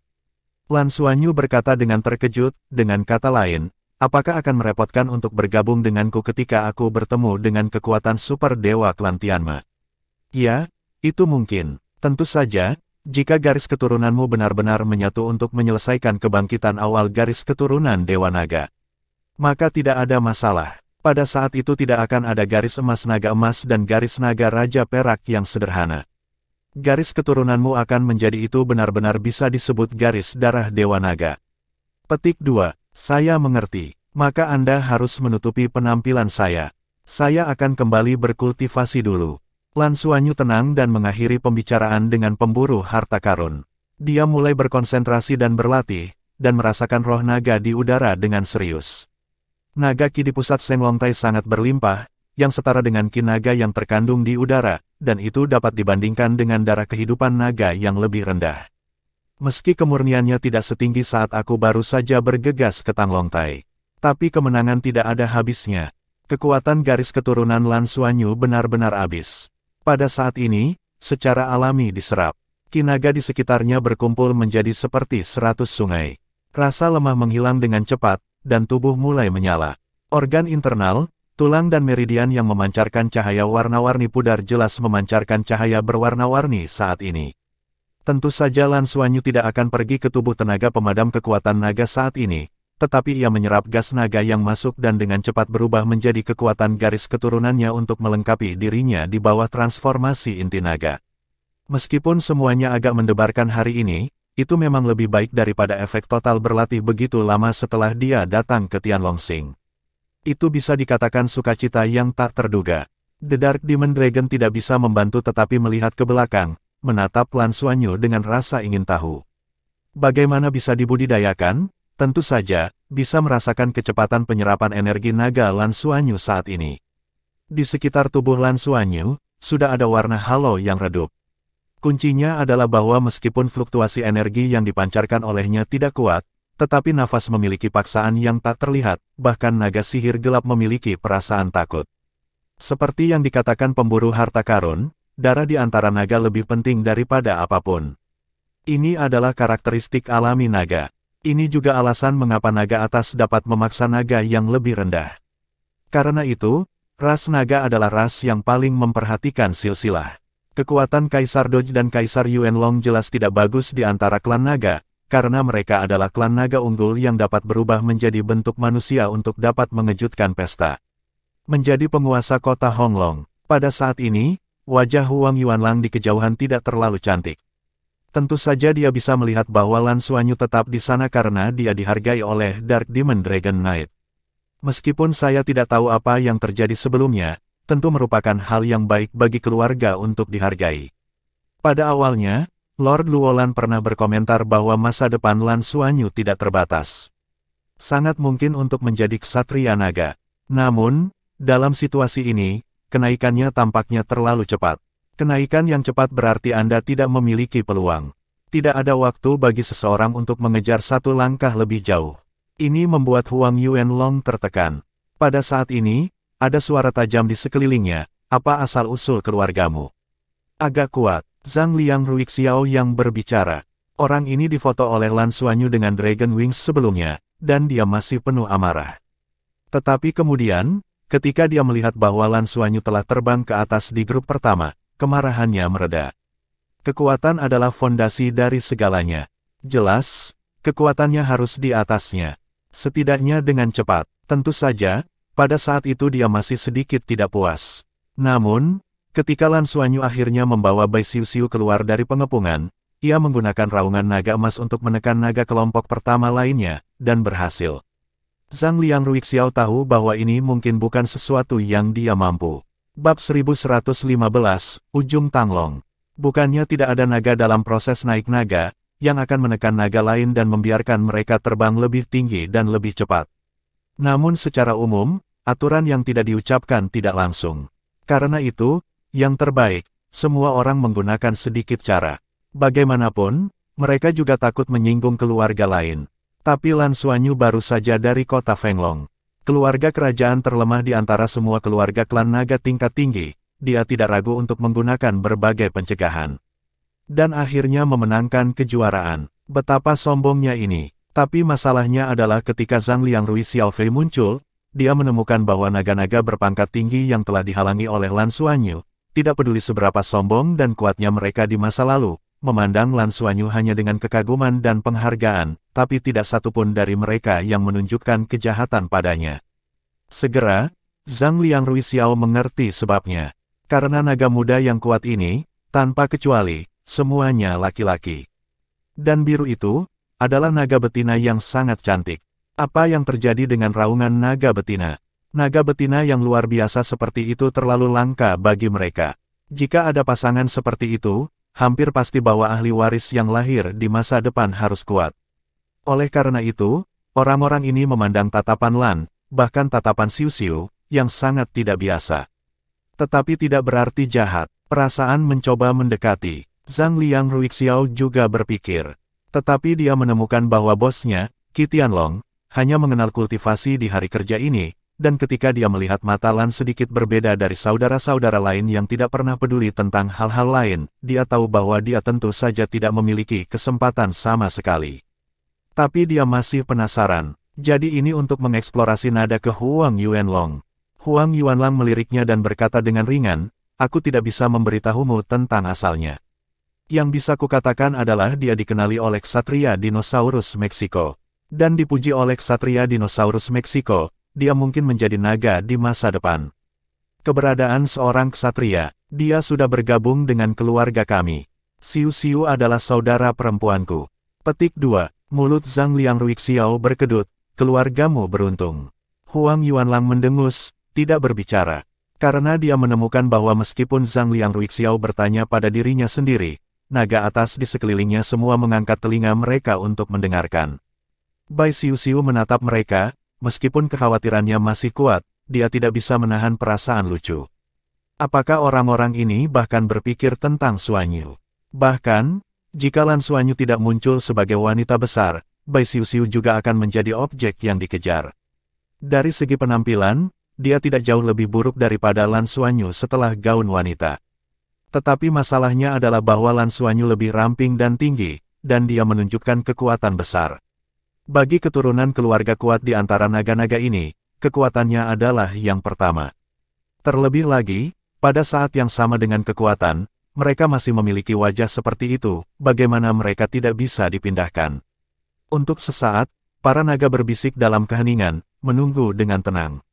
Lan Xuanyu berkata dengan terkejut, dengan kata lain, apakah akan merepotkan untuk bergabung denganku ketika aku bertemu dengan kekuatan super dewa klan Tianme? Ya, itu mungkin. Tentu saja, jika garis keturunanmu benar-benar menyatu untuk menyelesaikan kebangkitan awal garis keturunan Dewa Naga. Maka tidak ada masalah. Pada saat itu tidak akan ada garis emas naga emas dan garis naga Raja Perak yang sederhana. Garis keturunanmu akan menjadi itu benar-benar bisa disebut garis darah Dewa Naga. Petik 2. Saya mengerti. Maka Anda harus menutupi penampilan saya. Saya akan kembali berkultivasi dulu. Lan Xuanyu tenang dan mengakhiri pembicaraan dengan pemburu harta karun. Dia mulai berkonsentrasi dan berlatih, dan merasakan roh naga di udara dengan serius. Naga ki di pusat Seng Longtai sangat berlimpah, yang setara dengan ki naga yang terkandung di udara, dan itu dapat dibandingkan dengan darah kehidupan naga yang lebih rendah. Meski kemurniannya tidak setinggi saat aku baru saja bergegas ke Tang Longtai, tapi kemenangan tidak ada habisnya. Kekuatan garis keturunan Lan Xuanyu benar-benar habis. Pada saat ini, secara alami diserap. Ki naga di sekitarnya berkumpul menjadi seperti 100 sungai. Rasa lemah menghilang dengan cepat, dan tubuh mulai menyala. Organ internal, tulang dan meridian yang memancarkan cahaya warna-warni pudar jelas memancarkan cahaya berwarna-warni saat ini. Tentu saja Lan Xuanyu tidak akan pergi ke tubuh tenaga pemadam kekuatan naga saat ini, tetapi ia menyerap gas naga yang masuk dan dengan cepat berubah menjadi kekuatan garis keturunannya untuk melengkapi dirinya di bawah transformasi inti naga. Meskipun semuanya agak mendebarkan hari ini, itu memang lebih baik daripada efek total berlatih begitu lama setelah dia datang ke Tianlongxing. Itu bisa dikatakan sukacita yang tak terduga. The Dark Demon Dragon tidak bisa membantu tetapi melihat ke belakang, menatap Lan Xuanyu dengan rasa ingin tahu. Bagaimana bisa dibudidayakan? Tentu saja, bisa merasakan kecepatan penyerapan energi naga Lan Xuanyu saat ini. Di sekitar tubuh Lan Xuanyu, sudah ada warna halo yang redup. Kuncinya adalah bahwa meskipun fluktuasi energi yang dipancarkan olehnya tidak kuat, tetapi nafas memiliki paksaan yang tak terlihat, bahkan naga sihir gelap memiliki perasaan takut. Seperti yang dikatakan pemburu harta karun, darah di antara naga lebih penting daripada apapun. Ini adalah karakteristik alami naga. Ini juga alasan mengapa naga atas dapat memaksa naga yang lebih rendah. Karena itu, ras naga adalah ras yang paling memperhatikan silsilah. Kekuatan Kaisar Doj dan Kaisar Yuanlong jelas tidak bagus di antara klan naga, karena mereka adalah klan naga unggul yang dapat berubah menjadi bentuk manusia untuk dapat mengejutkan pesta. Menjadi penguasa kota Honglong, pada saat ini, wajah Huang Yuanlang di kejauhan tidak terlalu cantik. Tentu saja dia bisa melihat bahwa Lan Xuanyu tetap di sana karena dia dihargai oleh Dark Demon Dragon Knight. Meskipun saya tidak tahu apa yang terjadi sebelumnya, tentu merupakan hal yang baik bagi keluarga untuk dihargai. Pada awalnya, Lord Luolan pernah berkomentar bahwa masa depan Lan Xuanyu tidak terbatas. Sangat mungkin untuk menjadi ksatria naga. Namun, dalam situasi ini, kenaikannya tampaknya terlalu cepat. Kenaikan yang cepat berarti Anda tidak memiliki peluang. Tidak ada waktu bagi seseorang untuk mengejar satu langkah lebih jauh. Ini membuat Huang Yuanlong tertekan. Pada saat ini, ada suara tajam di sekelilingnya, apa asal-usul keluargamu? Agak kuat. Zhang Liang Ruixiao yang berbicara. Orang ini difoto oleh Lan Xuanyu dengan Dragon Wings sebelumnya, dan dia masih penuh amarah. Tetapi kemudian, ketika dia melihat bahwa Lan Xuanyu telah terbang ke atas di grup pertama, kemarahannya mereda. Kekuatan adalah fondasi dari segalanya. Jelas, kekuatannya harus di atasnya. Setidaknya dengan cepat. Tentu saja, pada saat itu dia masih sedikit tidak puas. Namun, ketika Lan Xuanyu akhirnya membawa Bai Xiuxiu keluar dari pengepungan, ia menggunakan raungan naga emas untuk menekan naga kelompok pertama lainnya, dan berhasil. Zhang Liang Ruixiao tahu bahwa ini mungkin bukan sesuatu yang dia mampu. Bab 1115, Ujung Tanglong. Bukannya tidak ada naga dalam proses naik naga, yang akan menekan naga lain dan membiarkan mereka terbang lebih tinggi dan lebih cepat. Namun secara umum, aturan yang tidak diucapkan tidak langsung. Karena itu, yang terbaik, semua orang menggunakan sedikit cara. Bagaimanapun, mereka juga takut menyinggung keluarga lain. Tapi Lan Xuanyu baru saja dari kota Fenglong. Keluarga kerajaan terlemah di antara semua keluarga klan naga tingkat tinggi. Dia tidak ragu untuk menggunakan berbagai pencegahan. Dan akhirnya memenangkan kejuaraan. Betapa sombongnya ini. Tapi masalahnya adalah ketika Zhang Liang Rui Xiaofei muncul, dia menemukan bahwa naga-naga berpangkat tinggi yang telah dihalangi oleh Lan Xuanyu, tidak peduli seberapa sombong dan kuatnya mereka di masa lalu, memandang Lan Xuanyu hanya dengan kekaguman dan penghargaan, tapi tidak satupun dari mereka yang menunjukkan kejahatan padanya. Segera, Zhang Liang Rui Xiao mengerti sebabnya. Karena naga muda yang kuat ini, tanpa kecuali, semuanya laki-laki. Dan biru itu, adalah naga betina yang sangat cantik. Apa yang terjadi dengan raungan naga betina? Naga betina yang luar biasa seperti itu terlalu langka bagi mereka. Jika ada pasangan seperti itu, hampir pasti bahwa ahli waris yang lahir di masa depan harus kuat. Oleh karena itu, orang-orang ini memandang tatapan Lan, bahkan tatapan Xiuxiu, yang sangat tidak biasa. Tetapi tidak berarti jahat. Perasaan mencoba mendekati. Zhang Liang Ruixiao juga berpikir. Tetapi dia menemukan bahwa bosnya, Qi Tianlong, hanya mengenal kultivasi di hari kerja ini, dan ketika dia melihat mata Lan sedikit berbeda dari saudara-saudara lain yang tidak pernah peduli tentang hal-hal lain, dia tahu bahwa dia tentu saja tidak memiliki kesempatan sama sekali. Tapi dia masih penasaran. Jadi ini untuk mengeksplorasi nada ke Huang Yuanlong. Huang Yuanlang meliriknya dan berkata dengan ringan, aku tidak bisa memberitahumu tentang asalnya. Yang bisa kukatakan adalah dia dikenali oleh ksatria dinosaurus Meksiko. Dan dipuji oleh ksatria dinosaurus Meksiko, dia mungkin menjadi naga di masa depan. Keberadaan seorang ksatria, dia sudah bergabung dengan keluarga kami. Xiuxiu adalah saudara perempuanku. Petik 2, mulut Zhang Liang Ruixiao berkedut, keluargamu beruntung. Huang Yuanlang mendengus, tidak berbicara. Karena dia menemukan bahwa meskipun Zhang Liang Ruixiao bertanya pada dirinya sendiri, naga atas di sekelilingnya semua mengangkat telinga mereka untuk mendengarkan. Bai Xiuxiu menatap mereka, meskipun kekhawatirannya masih kuat, dia tidak bisa menahan perasaan lucu. Apakah orang-orang ini bahkan berpikir tentang Xuanyu? Bahkan, jika Lan Xuanyu tidak muncul sebagai wanita besar, Bai Xiuxiu juga akan menjadi objek yang dikejar. Dari segi penampilan, dia tidak jauh lebih buruk daripada Lan Xuanyu setelah gaun wanita. Tetapi masalahnya adalah bahwa Lan Xuanyu lebih ramping dan tinggi, dan dia menunjukkan kekuatan besar. Bagi keturunan keluarga kuat di antara naga-naga ini, kekuatannya adalah yang pertama. Terlebih lagi, pada saat yang sama dengan kekuatan, mereka masih memiliki wajah seperti itu, bagaimana mereka tidak bisa dipindahkan. Untuk sesaat, para naga berbisik dalam keheningan, menunggu dengan tenang.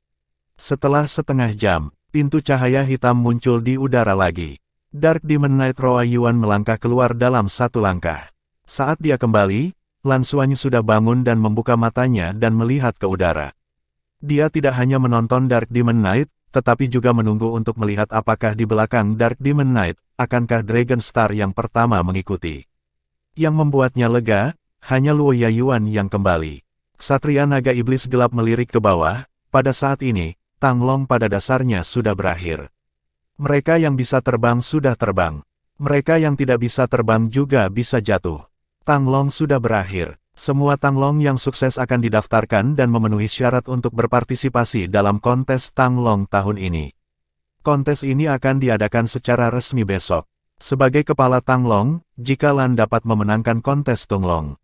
Setelah setengah jam, pintu cahaya hitam muncul di udara lagi. Dark Demon Knight Roa Yuan melangkah keluar dalam satu langkah. Saat dia kembali, Lan Xuanyu sudah bangun dan membuka matanya dan melihat ke udara. Dia tidak hanya menonton Dark Demon Knight, tetapi juga menunggu untuk melihat apakah di belakang Dark Demon Knight, akankah Dragon Star yang pertama mengikuti. Yang membuatnya lega, hanya Luo Yayuan yang kembali. Ksatria Naga Iblis Gelap melirik ke bawah, pada saat ini, Tanglong pada dasarnya sudah berakhir. Mereka yang bisa terbang sudah terbang. Mereka yang tidak bisa terbang juga bisa jatuh. Tanglong sudah berakhir. Semua Tanglong yang sukses akan didaftarkan dan memenuhi syarat untuk berpartisipasi dalam kontes Tanglong tahun ini. Kontes ini akan diadakan secara resmi besok. Sebagai kepala Tanglong, jika Lan dapat memenangkan kontes Tunglong,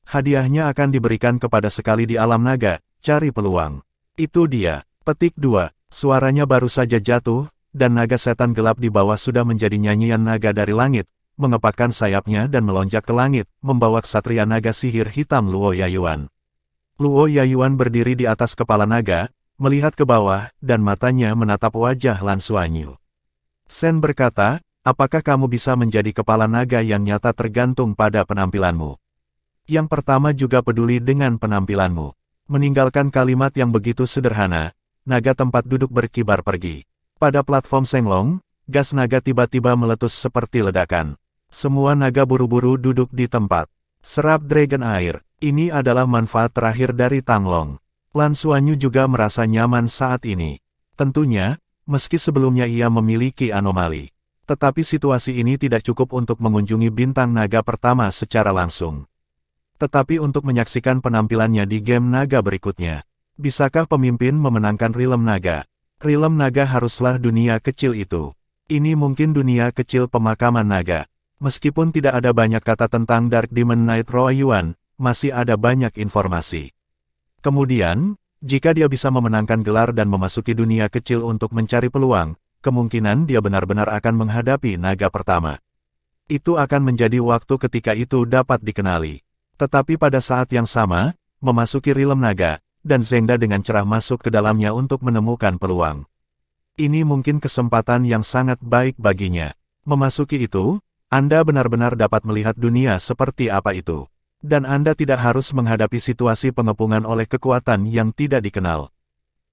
hadiahnya akan diberikan kepada sekali di alam naga, cari peluang. Itu dia. Petik 2, suaranya baru saja jatuh, dan naga setan gelap di bawah sudah menjadi nyanyian naga dari langit, mengepakkan sayapnya dan melonjak ke langit, membawa ksatria naga sihir hitam Luo Yayuan. Luo Yayuan berdiri di atas kepala naga, melihat ke bawah, dan matanya menatap wajah Lan Xuanyu. Sen berkata, apakah kamu bisa menjadi kepala naga yang nyata tergantung pada penampilanmu? Yang pertama juga peduli dengan penampilanmu. Meninggalkan kalimat yang begitu sederhana, naga tempat duduk berkibar pergi. Pada platform Senglong, gas naga tiba-tiba meletus seperti ledakan. Semua naga buru-buru duduk di tempat. Serap dragon air, ini adalah manfaat terakhir dari Tanglong. Lan Xuanyu juga merasa nyaman saat ini. Tentunya, meski sebelumnya ia memiliki anomali. Tetapi situasi ini tidak cukup untuk mengunjungi bintang naga pertama secara langsung. Tetapi untuk menyaksikan penampilannya di game naga berikutnya. Bisakah pemimpin memenangkan Realm Naga? Realm Naga haruslah dunia kecil itu. Ini mungkin dunia kecil pemakaman naga. Meskipun tidak ada banyak kata tentang Dark Demon Knight Ruoyuan, masih ada banyak informasi. Kemudian, jika dia bisa memenangkan gelar dan memasuki dunia kecil untuk mencari peluang, kemungkinan dia benar-benar akan menghadapi naga pertama. Itu akan menjadi waktu ketika itu dapat dikenali. Tetapi pada saat yang sama, memasuki Realm Naga, dan Zengda dengan cerah masuk ke dalamnya untuk menemukan peluang. Ini mungkin kesempatan yang sangat baik baginya. Memasuki itu, Anda benar-benar dapat melihat dunia seperti apa itu. Dan Anda tidak harus menghadapi situasi pengepungan oleh kekuatan yang tidak dikenal.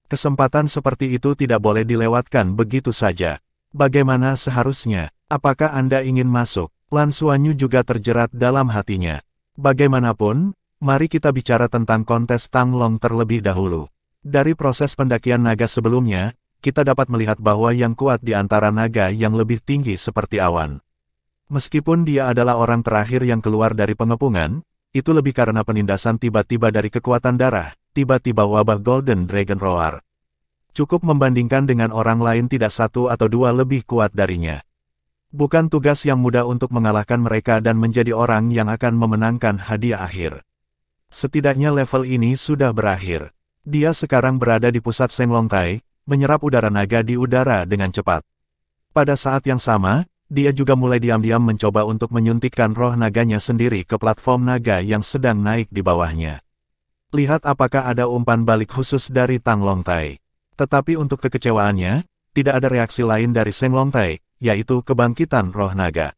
Kesempatan seperti itu tidak boleh dilewatkan begitu saja. Bagaimana seharusnya? Apakah Anda ingin masuk? Lan Xuanyu juga terjerat dalam hatinya. Bagaimanapun, mari kita bicara tentang kontes Tanglong terlebih dahulu. Dari proses pendakian naga sebelumnya, kita dapat melihat bahwa yang kuat di antara naga yang lebih tinggi seperti awan. Meskipun dia adalah orang terakhir yang keluar dari pengepungan, itu lebih karena penindasan tiba-tiba dari kekuatan darah, tiba-tiba wabah Golden Dragon Roar. Cukup membandingkan dengan orang lain tidak satu atau dua lebih kuat darinya. Bukan tugas yang mudah untuk mengalahkan mereka dan menjadi orang yang akan memenangkan hadiah akhir. Setidaknya level ini sudah berakhir. Dia sekarang berada di pusat Senglongtai, menyerap udara naga di udara dengan cepat. Pada saat yang sama, dia juga mulai diam-diam mencoba untuk menyuntikkan roh naganya sendiri ke platform naga yang sedang naik di bawahnya. Lihat apakah ada umpan balik khusus dari Tanglongtai. Tetapi untuk kekecewaannya, tidak ada reaksi lain dari Senglongtai, yaitu kebangkitan roh naga.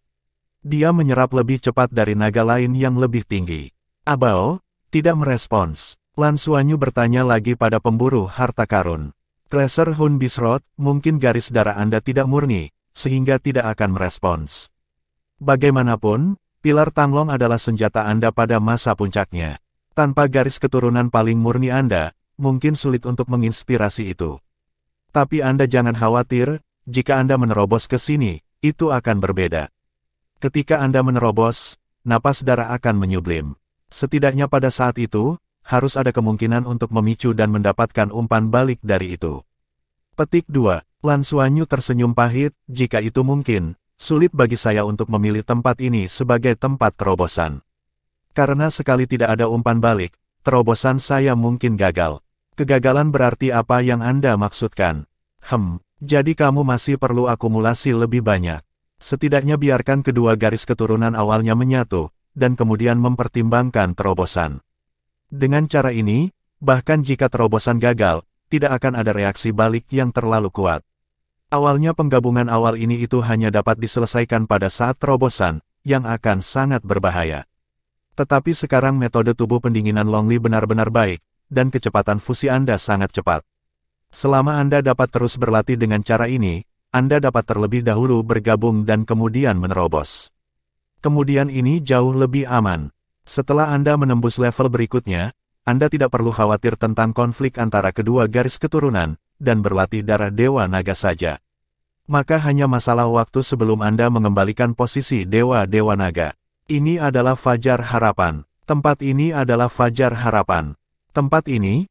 Dia menyerap lebih cepat dari naga lain yang lebih tinggi. Abao, tidak merespons. Lan Xuanyu bertanya lagi pada pemburu harta karun. Treasure Hun Bisrot, mungkin garis darah Anda tidak murni, sehingga tidak akan merespons. Bagaimanapun, pilar Tanglong adalah senjata Anda pada masa puncaknya. Tanpa garis keturunan paling murni Anda, mungkin sulit untuk menginspirasi itu. Tapi Anda jangan khawatir, jika Anda menerobos ke sini, itu akan berbeda. Ketika Anda menerobos, napas darah akan menyublim. Setidaknya pada saat itu, harus ada kemungkinan untuk memicu dan mendapatkan umpan balik dari itu. Petik 2. Lan Xuanyu tersenyum pahit, jika itu mungkin, sulit bagi saya untuk memilih tempat ini sebagai tempat terobosan. Karena sekali tidak ada umpan balik, terobosan saya mungkin gagal. Kegagalan berarti apa yang Anda maksudkan? Jadi kamu masih perlu akumulasi lebih banyak. Setidaknya biarkan kedua garis keturunan awalnya menyatu, dan kemudian mempertimbangkan terobosan. Dengan cara ini, bahkan jika terobosan gagal, tidak akan ada reaksi balik yang terlalu kuat. Awalnya penggabungan awal ini itu hanya dapat diselesaikan pada saat terobosan, yang akan sangat berbahaya. Tetapi sekarang metode tubuh pendinginan Longli benar-benar baik, dan kecepatan fusi Anda sangat cepat. Selama Anda dapat terus berlatih dengan cara ini, Anda dapat terlebih dahulu bergabung dan kemudian menerobos. Kemudian ini jauh lebih aman. Setelah Anda menembus level berikutnya, Anda tidak perlu khawatir tentang konflik antara kedua garis keturunan, dan berlatih darah Dewa Naga saja. Maka hanya masalah waktu sebelum Anda mengembalikan posisi Dewa-Dewa Naga. Ini adalah Fajar Harapan. Tempat ini adalah Fajar Harapan. Tempat ini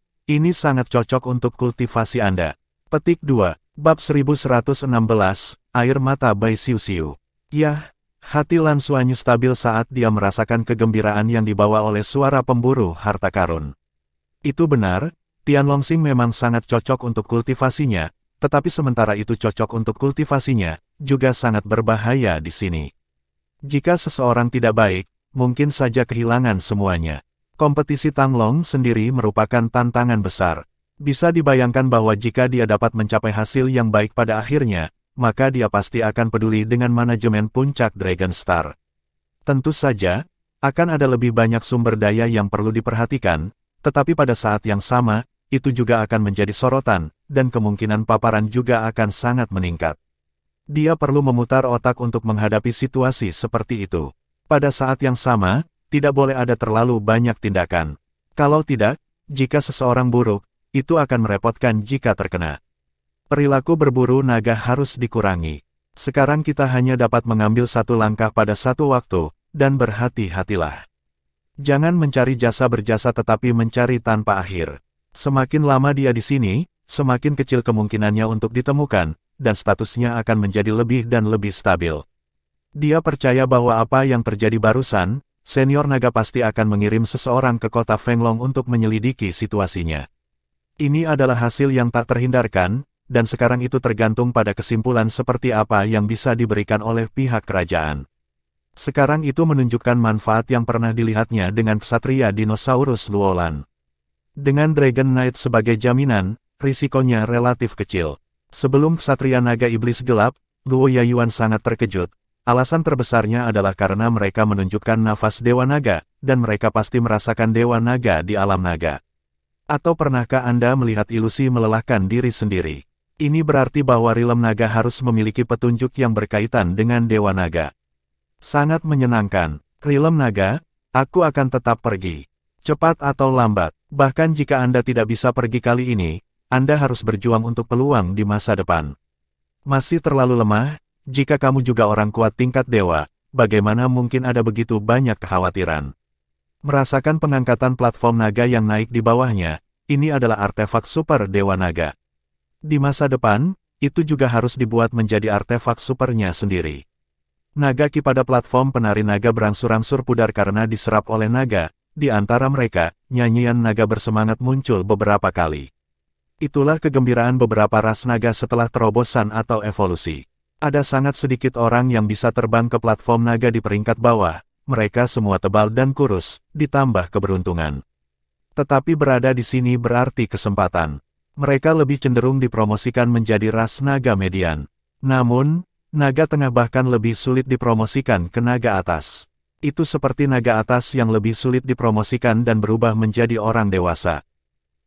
sangat cocok untuk kultivasi Anda. Petik 2. Bab 1116, Air Mata Bai Xiu-Xiu. Yah, hati Lan Xuanyu stabil saat dia merasakan kegembiraan yang dibawa oleh suara pemburu harta karun. Itu benar, Tianlongxing memang sangat cocok untuk kultivasinya, tetapi sementara itu cocok untuk kultivasinya, juga sangat berbahaya di sini. Jika seseorang tidak baik, mungkin saja kehilangan semuanya. Kompetisi Tanglong sendiri merupakan tantangan besar. Bisa dibayangkan bahwa jika dia dapat mencapai hasil yang baik pada akhirnya, maka dia pasti akan peduli dengan manajemen puncak Dragon Star. Tentu saja, akan ada lebih banyak sumber daya yang perlu diperhatikan, tetapi pada saat yang sama, itu juga akan menjadi sorotan, dan kemungkinan paparan juga akan sangat meningkat. Dia perlu memutar otak untuk menghadapi situasi seperti itu. Pada saat yang sama, tidak boleh ada terlalu banyak tindakan. Kalau tidak, jika seseorang buruk, itu akan merepotkan jika terkena. Perilaku berburu naga harus dikurangi. Sekarang kita hanya dapat mengambil satu langkah pada satu waktu, dan berhati-hatilah. Jangan mencari jasa berjasa tetapi mencari tanpa akhir. Semakin lama dia di sini, semakin kecil kemungkinannya untuk ditemukan, dan statusnya akan menjadi lebih dan lebih stabil. Dia percaya bahwa apa yang terjadi barusan, senior naga pasti akan mengirim seseorang ke kota Fenglong untuk menyelidiki situasinya. Ini adalah hasil yang tak terhindarkan, dan sekarang itu tergantung pada kesimpulan seperti apa yang bisa diberikan oleh pihak kerajaan. Sekarang itu menunjukkan manfaat yang pernah dilihatnya dengan ksatria dinosaurus Luolan. Dengan Dragon Knight sebagai jaminan, risikonya relatif kecil. Sebelum ksatria naga iblis gelap, Luo Yayuan sangat terkejut. Alasan terbesarnya adalah karena mereka menunjukkan nafas Dewa Naga, dan mereka pasti merasakan Dewa Naga di alam naga. Atau pernahkah Anda melihat ilusi melelahkan diri sendiri? Ini berarti bahwa rilem naga harus memiliki petunjuk yang berkaitan dengan Dewa Naga. Sangat menyenangkan. Rilem naga, aku akan tetap pergi. Cepat atau lambat, bahkan jika Anda tidak bisa pergi kali ini, Anda harus berjuang untuk peluang di masa depan. Masih terlalu lemah? Jika kamu juga orang kuat tingkat dewa, bagaimana mungkin ada begitu banyak kekhawatiran? Merasakan pengangkatan platform naga yang naik di bawahnya, ini adalah artefak super dewa naga. Di masa depan, itu juga harus dibuat menjadi artefak supernya sendiri. Naga ki pada platform penari naga berangsur-angsur pudar karena diserap oleh naga. Di antara mereka, nyanyian naga bersemangat muncul beberapa kali. Itulah kegembiraan beberapa ras naga setelah terobosan atau evolusi. Ada sangat sedikit orang yang bisa terbang ke platform naga di peringkat bawah, mereka semua tebal dan kurus, ditambah keberuntungan. Tetapi berada di sini berarti kesempatan. Mereka lebih cenderung dipromosikan menjadi ras naga median. Namun, naga tengah bahkan lebih sulit dipromosikan ke naga atas. Itu seperti naga atas yang lebih sulit dipromosikan dan berubah menjadi orang dewasa.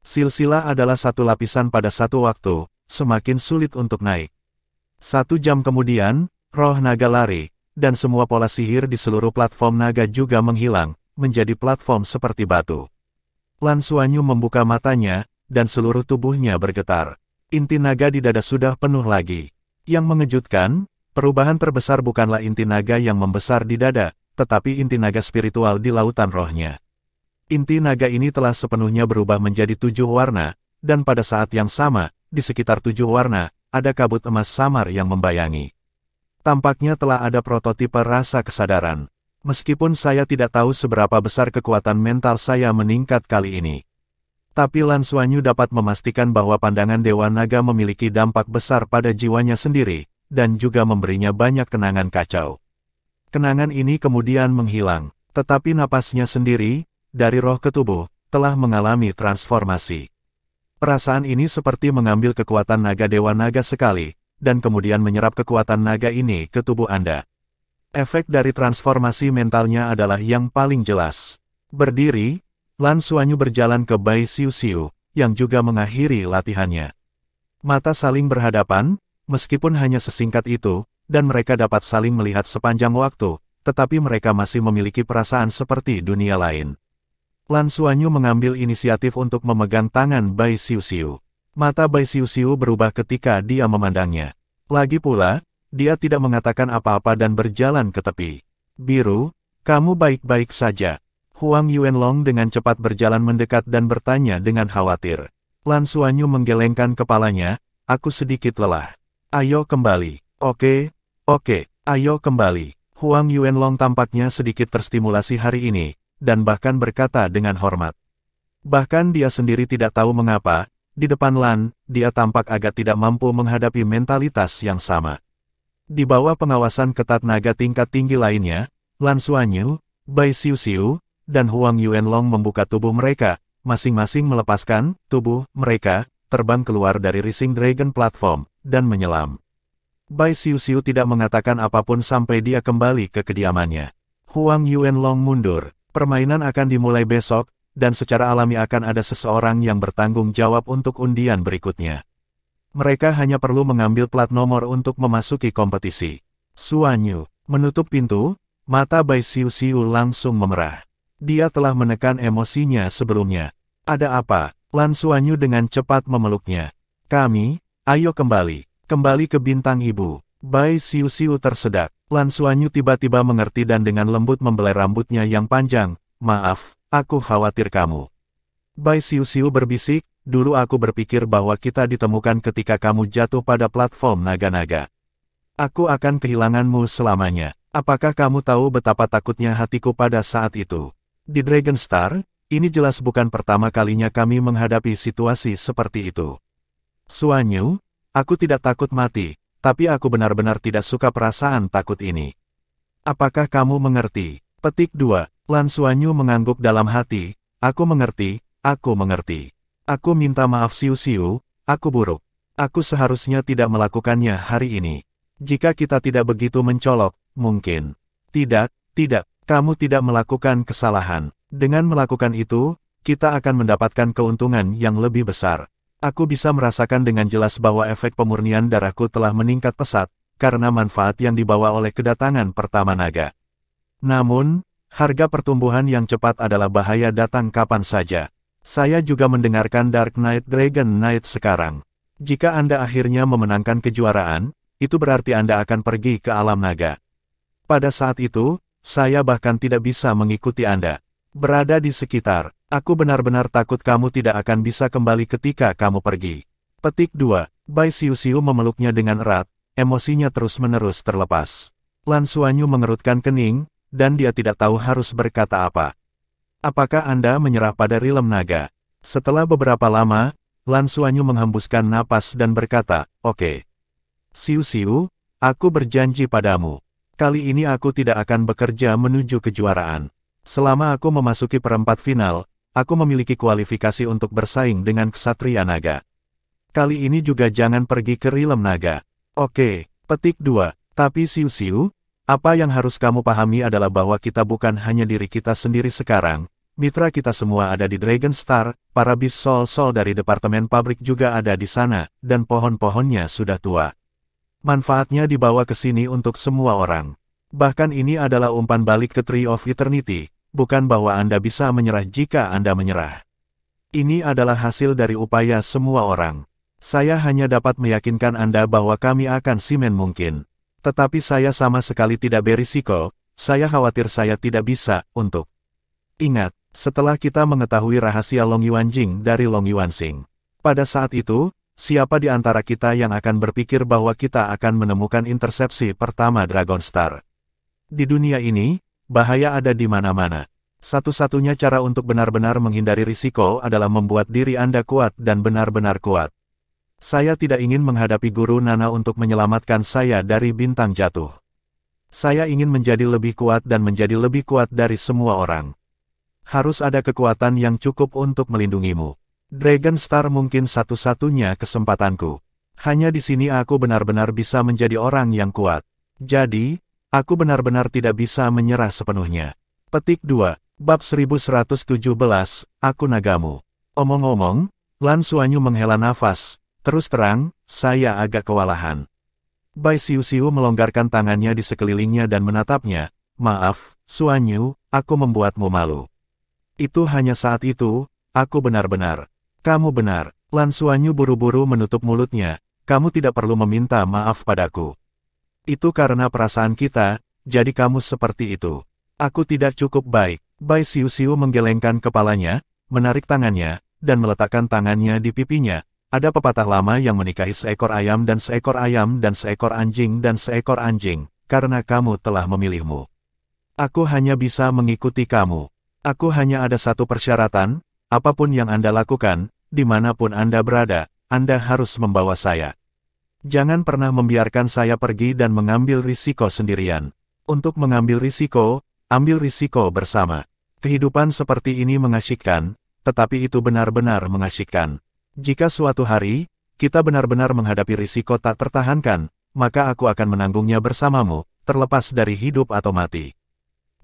Silsilah adalah satu lapisan pada satu waktu, semakin sulit untuk naik. 1 jam kemudian, roh naga lari, dan semua pola sihir di seluruh platform naga juga menghilang, menjadi platform seperti batu. Lan Xuanyu membuka matanya, dan seluruh tubuhnya bergetar. Inti naga di dada sudah penuh lagi. Yang mengejutkan, perubahan terbesar bukanlah inti naga yang membesar di dada, tetapi inti naga spiritual di lautan rohnya. Inti naga ini telah sepenuhnya berubah menjadi 7 warna, dan pada saat yang sama, di sekitar 7 warna, ada kabut emas samar yang membayangi. Tampaknya telah ada prototipe rasa kesadaran. Meskipun saya tidak tahu seberapa besar kekuatan mental saya meningkat kali ini. Tapi Lan Xuanyu dapat memastikan bahwa pandangan Dewa Naga memiliki dampak besar pada jiwanya sendiri, dan juga memberinya banyak kenangan kacau. Kenangan ini kemudian menghilang, tetapi napasnya sendiri, dari roh ke tubuh, telah mengalami transformasi. Perasaan ini seperti mengambil kekuatan naga Dewa Naga sekali, dan kemudian menyerap kekuatan naga ini ke tubuh Anda. Efek dari transformasi mentalnya adalah yang paling jelas. Berdiri, Lan Xuanyu berjalan ke Bai Xiu Xiu, yang juga mengakhiri latihannya. Mata saling berhadapan, meskipun hanya sesingkat itu, dan mereka dapat saling melihat sepanjang waktu, tetapi mereka masih memiliki perasaan seperti dunia lain. Lan Xuanyu mengambil inisiatif untuk memegang tangan Bai Xiu Xiu. Mata Bai Xiu Xiu berubah ketika dia memandangnya. Lagi pula, dia tidak mengatakan apa-apa dan berjalan ke tepi. Biru, kamu baik-baik saja. Huang Yuanlong dengan cepat berjalan mendekat dan bertanya dengan khawatir. Lan Xuanyu menggelengkan kepalanya, aku sedikit lelah. Ayo kembali. Oke, ayo kembali. Huang Yuanlong tampaknya sedikit terstimulasi hari ini, dan bahkan berkata dengan hormat. Bahkan dia sendiri tidak tahu mengapa, di depan Lan, dia tampak agak tidak mampu menghadapi mentalitas yang sama. Di bawah pengawasan ketat naga tingkat tinggi lainnya, Lan Xuanyu, Bai Xiuxiu, dan Huang Yuanlong membuka tubuh mereka, masing-masing melepaskan tubuh mereka, terbang keluar dari Rising Dragon Platform, dan menyelam. Bai Xiuxiu tidak mengatakan apapun sampai dia kembali ke kediamannya. Huang Yuanlong mundur, permainan akan dimulai besok, dan secara alami akan ada seseorang yang bertanggung jawab untuk undian berikutnya. Mereka hanya perlu mengambil plat nomor untuk memasuki kompetisi. Xuanyu menutup pintu, mata Bai Xiuxiu langsung memerah. Dia telah menekan emosinya sebelumnya. Ada apa? Lan Xuanyu dengan cepat memeluknya. Kami, ayo kembali. Kembali ke bintang ibu. Bai Xiuxiu tersedak. Lan Xuanyu tiba-tiba mengerti dan dengan lembut membelai rambutnya yang panjang. Maaf, aku khawatir kamu. Bai Xiuxiu berbisik, dulu aku berpikir bahwa kita ditemukan ketika kamu jatuh pada platform naga-naga. Aku akan kehilanganmu selamanya. Apakah kamu tahu betapa takutnya hatiku pada saat itu? Di Dragon Star, ini jelas bukan pertama kalinya kami menghadapi situasi seperti itu. Xuanyu, aku tidak takut mati, tapi aku benar-benar tidak suka perasaan takut ini. Apakah kamu mengerti? Petik 2. Lan Xuanyu mengangguk dalam hati, aku mengerti. Aku mengerti. Aku minta maaf Xiuxiu, aku buruk. Aku seharusnya tidak melakukannya hari ini. Jika kita tidak begitu mencolok, mungkin. Tidak, kamu tidak melakukan kesalahan. Dengan melakukan itu, kita akan mendapatkan keuntungan yang lebih besar. Aku bisa merasakan dengan jelas bahwa efek pemurnian darahku telah meningkat pesat, karena manfaat yang dibawa oleh kedatangan pertama naga. Namun, harga pertumbuhan yang cepat adalah bahaya datang kapan saja. Saya juga mendengarkan Dark Knight Dragon Knight sekarang. Jika Anda akhirnya memenangkan kejuaraan, itu berarti Anda akan pergi ke alam naga. Pada saat itu, saya bahkan tidak bisa mengikuti Anda. Berada di sekitar, aku benar-benar takut kamu tidak akan bisa kembali ketika kamu pergi. Petik 2. Bai Xiuxiu memeluknya dengan erat, emosinya terus-menerus terlepas. Lan Xuanyu mengerutkan kening, dan dia tidak tahu harus berkata apa. Apakah Anda menyerah pada rilem naga? Setelah beberapa lama, Lan Xuanyu menghembuskan napas dan berkata, oke. Xiuxiu, aku berjanji padamu. Kali ini aku tidak akan bekerja menuju kejuaraan. Selama aku memasuki perempat final, aku memiliki kualifikasi untuk bersaing dengan Ksatria Naga. Kali ini juga jangan pergi ke rilem naga. Oke, petik 2. Tapi Xiuxiu, apa yang harus kamu pahami adalah bahwa kita bukan hanya diri kita sendiri sekarang. Mitra kita semua ada di Dragon Star, para bis Sol-Sol dari departemen pabrik juga ada di sana, dan pohon-pohonnya sudah tua. Manfaatnya dibawa ke sini untuk semua orang. Bahkan ini adalah umpan balik ke Tree of Eternity, bukan bahwa Anda bisa menyerah jika Anda menyerah. Ini adalah hasil dari upaya semua orang. Saya hanya dapat meyakinkan Anda bahwa kami akan simen mungkin. Tetapi saya sama sekali tidak berisiko, saya khawatir saya tidak bisa, untuk. Ingat, setelah kita mengetahui rahasia Long Yuanjing dari Long Yuanxing. Pada saat itu, siapa di antara kita yang akan berpikir bahwa kita akan menemukan intersepsi pertama Dragon Star? Di dunia ini, bahaya ada di mana-mana. Satu-satunya cara untuk benar-benar menghindari risiko adalah membuat diri Anda kuat dan benar-benar kuat. Saya tidak ingin menghadapi Guru Nana untuk menyelamatkan saya dari bintang jatuh. Saya ingin menjadi lebih kuat dan menjadi lebih kuat dari semua orang. Harus ada kekuatan yang cukup untuk melindungimu. Dragon Star mungkin satu-satunya kesempatanku. Hanya di sini aku benar-benar bisa menjadi orang yang kuat. Jadi, aku benar-benar tidak bisa menyerah sepenuhnya. Petik 2. Bab 1117, Aku Nagamu. Omong-omong, Lan Xuanyu menghela nafas. Terus terang, saya agak kewalahan. Bai Xiuxiu melonggarkan tangannya di sekelilingnya dan menatapnya. Maaf, Xuanyu, aku membuatmu malu. Itu hanya saat itu, aku benar-benar. Kamu benar. Lan Xuanyu buru-buru menutup mulutnya. Kamu tidak perlu meminta maaf padaku. Itu karena perasaan kita, jadi kamu seperti itu. Aku tidak cukup baik. Bai Xiuxiu menggelengkan kepalanya, menarik tangannya, dan meletakkan tangannya di pipinya. Ada pepatah lama yang menikahi seekor ayam dan seekor ayam dan seekor anjing dan seekor anjing, karena kamu telah memilihmu. Aku hanya bisa mengikuti kamu. Aku hanya ada satu persyaratan, apapun yang Anda lakukan, dimanapun Anda berada, Anda harus membawa saya. Jangan pernah membiarkan saya pergi dan mengambil risiko sendirian. Untuk mengambil risiko, ambil risiko bersama. Kehidupan seperti ini mengasyikkan, tetapi itu benar-benar mengasyikkan. Jika suatu hari, kita benar-benar menghadapi risiko tak tertahankan, maka aku akan menanggungnya bersamamu, terlepas dari hidup atau mati.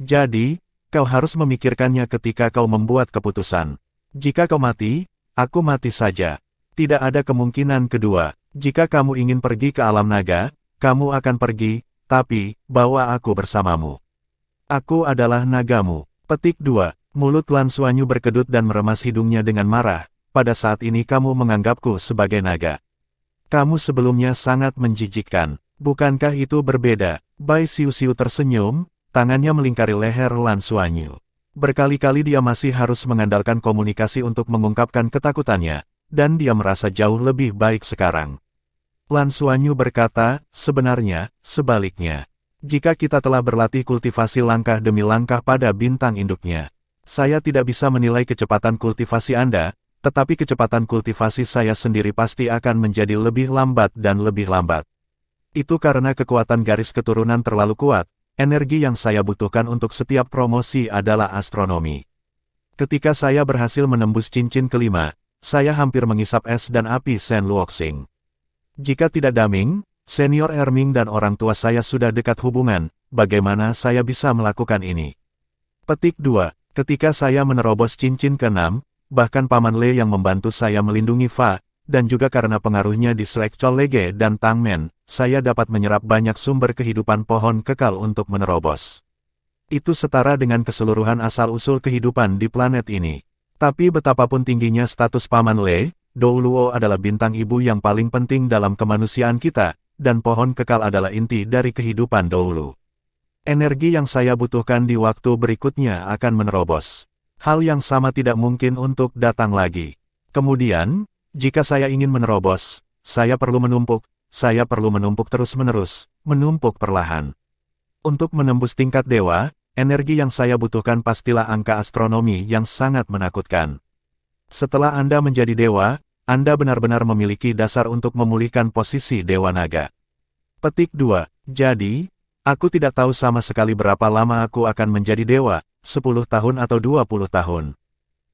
Jadi, kau harus memikirkannya ketika kau membuat keputusan. Jika kau mati, aku mati saja. Tidak ada kemungkinan kedua. Jika kamu ingin pergi ke alam naga, kamu akan pergi, tapi, bawa aku bersamamu. Aku adalah nagamu. Petik 2. Mulut Lan Xuanyu berkedut dan meremas hidungnya dengan marah. Pada saat ini kamu menganggapku sebagai naga. Kamu sebelumnya sangat menjijikkan. Bukankah itu berbeda? Bai Xiu tersenyum, tangannya melingkari leher Lan Xuanyu. Berkali-kali dia masih harus mengandalkan komunikasi untuk mengungkapkan ketakutannya, dan dia merasa jauh lebih baik sekarang. Lan Xuanyu berkata, sebenarnya, sebaliknya. Jika kita telah berlatih kultivasi langkah demi langkah pada bintang induknya, saya tidak bisa menilai kecepatan kultivasi Anda, tetapi kecepatan kultivasi saya sendiri pasti akan menjadi lebih lambat dan lebih lambat. Itu karena kekuatan garis keturunan terlalu kuat, energi yang saya butuhkan untuk setiap promosi adalah astronomi. Ketika saya berhasil menembus cincin kelima, saya hampir mengisap es dan api Shen Luoxing. Jika tidak Daming, senior Erming dan orang tua saya sudah dekat hubungan, bagaimana saya bisa melakukan ini? Petik 2. Ketika saya menerobos cincin ke-6, bahkan Paman Le yang membantu saya melindungi Fa, dan juga karena pengaruhnya di Shrek Cholege dan Tangmen, saya dapat menyerap banyak sumber kehidupan pohon kekal untuk menerobos. Itu setara dengan keseluruhan asal-usul kehidupan di planet ini. Tapi betapapun tingginya status Paman Le, Douluo adalah bintang ibu yang paling penting dalam kemanusiaan kita, dan pohon kekal adalah inti dari kehidupan Doulu. Energi yang saya butuhkan di waktu berikutnya akan menerobos. Hal yang sama tidak mungkin untuk datang lagi. Kemudian, jika saya ingin menerobos, saya perlu menumpuk terus-menerus, menumpuk perlahan. Untuk menembus tingkat dewa, energi yang saya butuhkan pastilah angka astronomi yang sangat menakutkan. Setelah Anda menjadi dewa, Anda benar-benar memiliki dasar untuk memulihkan posisi Dewa Naga. Petik 2. Jadi, aku tidak tahu sama sekali berapa lama aku akan menjadi dewa, 10 tahun atau 20 tahun.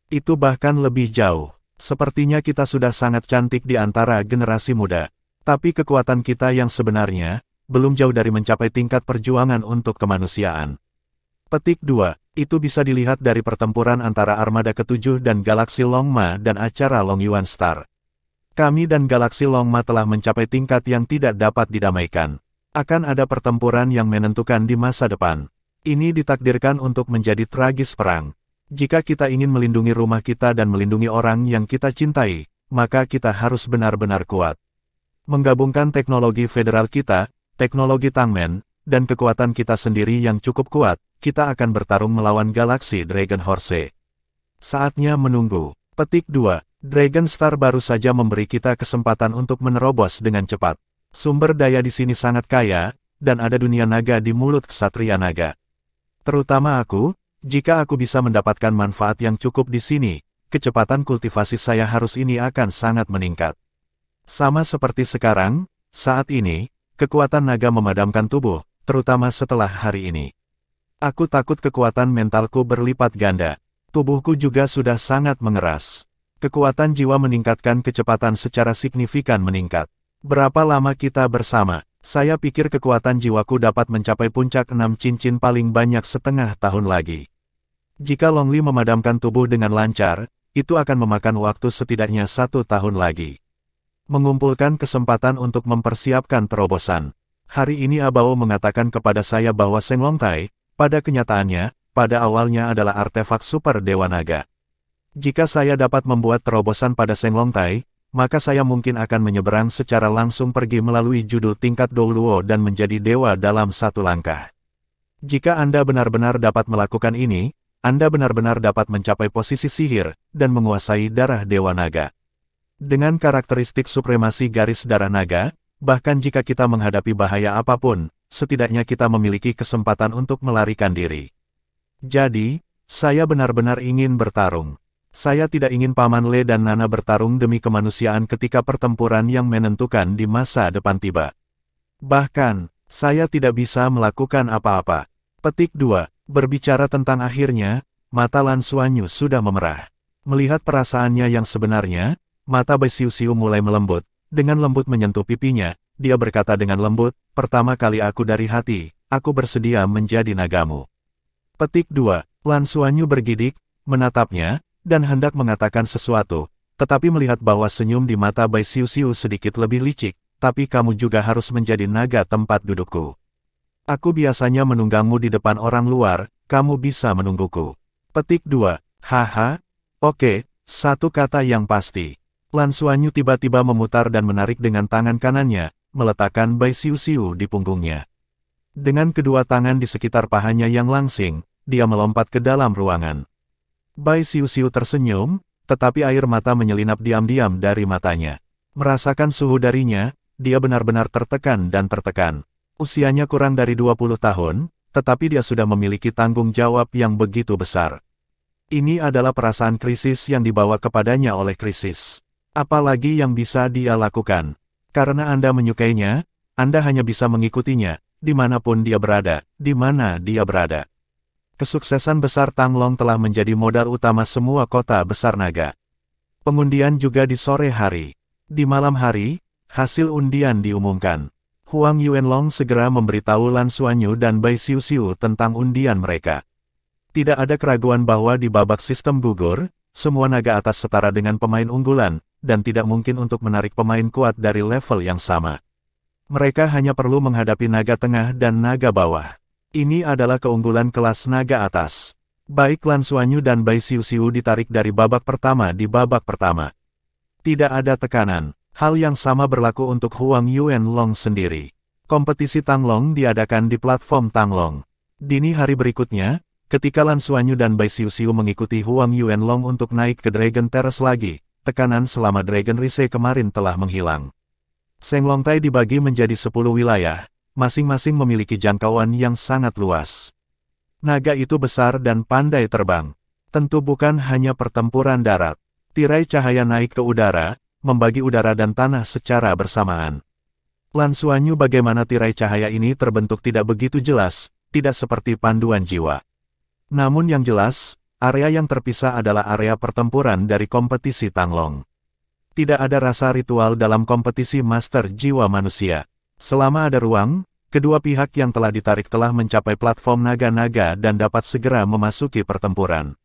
Itu bahkan lebih jauh. Sepertinya kita sudah sangat cantik di antara generasi muda. Tapi kekuatan kita yang sebenarnya, belum jauh dari mencapai tingkat perjuangan untuk kemanusiaan. Petik 2. Itu bisa dilihat dari pertempuran antara Armada ke-7 dan Galaksi Longma dan acara Long Yuan Star. Kami dan Galaksi Longma telah mencapai tingkat yang tidak dapat didamaikan. Akan ada pertempuran yang menentukan di masa depan. Ini ditakdirkan untuk menjadi tragis perang. Jika kita ingin melindungi rumah kita dan melindungi orang yang kita cintai, maka kita harus benar-benar kuat. Menggabungkan teknologi federal kita, teknologi Tangmen, dan kekuatan kita sendiri yang cukup kuat, kita akan bertarung melawan galaksi Dragon Horse. Saatnya menunggu. Petik 2. Dragon Star baru saja memberi kita kesempatan untuk menerobos dengan cepat. Sumber daya di sini sangat kaya, dan ada dunia naga di mulut Ksatria Naga. Terutama aku, jika aku bisa mendapatkan manfaat yang cukup di sini, kecepatan kultivasi saya harus ini akan sangat meningkat. Sama seperti sekarang, saat ini, kekuatan naga memadamkan tubuh, terutama setelah hari ini. Aku takut kekuatan mentalku berlipat ganda. Tubuhku juga sudah sangat mengeras. Kekuatan jiwa meningkatkan kecepatan secara signifikan meningkat. Berapa lama kita bersama? Saya pikir kekuatan jiwaku dapat mencapai puncak 6 cincin paling banyak setengah tahun lagi. Jika Longli memadamkan tubuh dengan lancar, itu akan memakan waktu setidaknya 1 tahun lagi. Mengumpulkan kesempatan untuk mempersiapkan terobosan. Hari ini Abao mengatakan kepada saya bahwa Seng Longtai, pada kenyataannya, pada awalnya adalah artefak super Dewa Naga. Jika saya dapat membuat terobosan pada Seng Longtai, maka saya mungkin akan menyeberang secara langsung pergi melalui judul tingkat Douluo dan menjadi dewa dalam 1 langkah. Jika Anda benar-benar dapat melakukan ini, Anda benar-benar dapat mencapai posisi sihir, dan menguasai darah Dewa Naga. Dengan karakteristik supremasi garis darah naga, bahkan jika kita menghadapi bahaya apapun, setidaknya kita memiliki kesempatan untuk melarikan diri. Jadi, saya benar-benar ingin bertarung. Saya tidak ingin Paman Le dan Nana bertarung demi kemanusiaan ketika pertempuran yang menentukan di masa depan tiba. Bahkan, saya tidak bisa melakukan apa-apa. Petik 2. Berbicara tentang akhirnya, mata Lan Xuanyu sudah memerah. Melihat perasaannya yang sebenarnya, mata Bai Xiuxiu mulai melembut. Dengan lembut menyentuh pipinya, dia berkata dengan lembut, pertama kali aku dari hati, aku bersedia menjadi nagamu. Petik 2. Lan Xuanyu bergidik, menatapnya, dan hendak mengatakan sesuatu, tetapi melihat bahwa senyum di mata Bai Xiuxiu sedikit lebih licik, tapi kamu juga harus menjadi naga tempat dudukku. Aku biasanya menunggangmu di depan orang luar, kamu bisa menungguku. Petik 2. Haha, oke, satu kata yang pasti. Lan Xuanyu tiba-tiba memutar dan menarik dengan tangan kanannya, meletakkan Bai Xiuxiu di punggungnya. Dengan kedua tangan di sekitar pahanya yang langsing, dia melompat ke dalam ruangan. Bai Xiuxiu tersenyum, tetapi air mata menyelinap diam-diam dari matanya. Merasakan suhu darinya, dia benar-benar tertekan dan tertekan. Usianya kurang dari 20 tahun, tetapi dia sudah memiliki tanggung jawab yang begitu besar. Ini adalah perasaan krisis yang dibawa kepadanya oleh krisis. Apalagi yang bisa dia lakukan? Karena Anda menyukainya, Anda hanya bisa mengikutinya, dimanapun dia berada, di mana dia berada. Kesuksesan besar Tang Long telah menjadi modal utama semua kota besar naga. Pengundian juga di sore hari. Di malam hari, hasil undian diumumkan. Huang Yuanlong segera memberitahu Lan Xuanyu dan Bai Xiuxiu tentang undian mereka. Tidak ada keraguan bahwa di babak sistem gugur, semua naga atas setara dengan pemain unggulan, dan tidak mungkin untuk menarik pemain kuat dari level yang sama. Mereka hanya perlu menghadapi naga tengah dan naga bawah. Ini adalah keunggulan kelas naga atas. Baik Lan Xuanyu dan Bai Xiuxiu ditarik dari babak pertama di babak pertama. Tidak ada tekanan. Hal yang sama berlaku untuk Huang Yuanlong sendiri. Kompetisi Tang Long diadakan di platform Tang Long. Dini hari berikutnya, ketika Lan Xuanyu dan Bai Xiuxiu mengikuti Huang Yuanlong untuk naik ke Dragon Terrace lagi, tekanan selama Dragon Rise kemarin telah menghilang. Seng Longtai dibagi menjadi 10 wilayah. Masing-masing memiliki jangkauan yang sangat luas. Naga itu besar dan pandai terbang. Tentu bukan hanya pertempuran darat. Tirai cahaya naik ke udara, membagi udara dan tanah secara bersamaan. Lan Xuanyu bagaimana tirai cahaya ini terbentuk tidak begitu jelas, tidak seperti panduan jiwa. Namun yang jelas, area yang terpisah adalah area pertempuran dari kompetisi Tang Long. Tidak ada rasa ritual dalam kompetisi Master Jiwa Manusia. Selama ada ruang, kedua pihak yang telah ditarik telah mencapai platform naga-naga dan dapat segera memasuki pertempuran.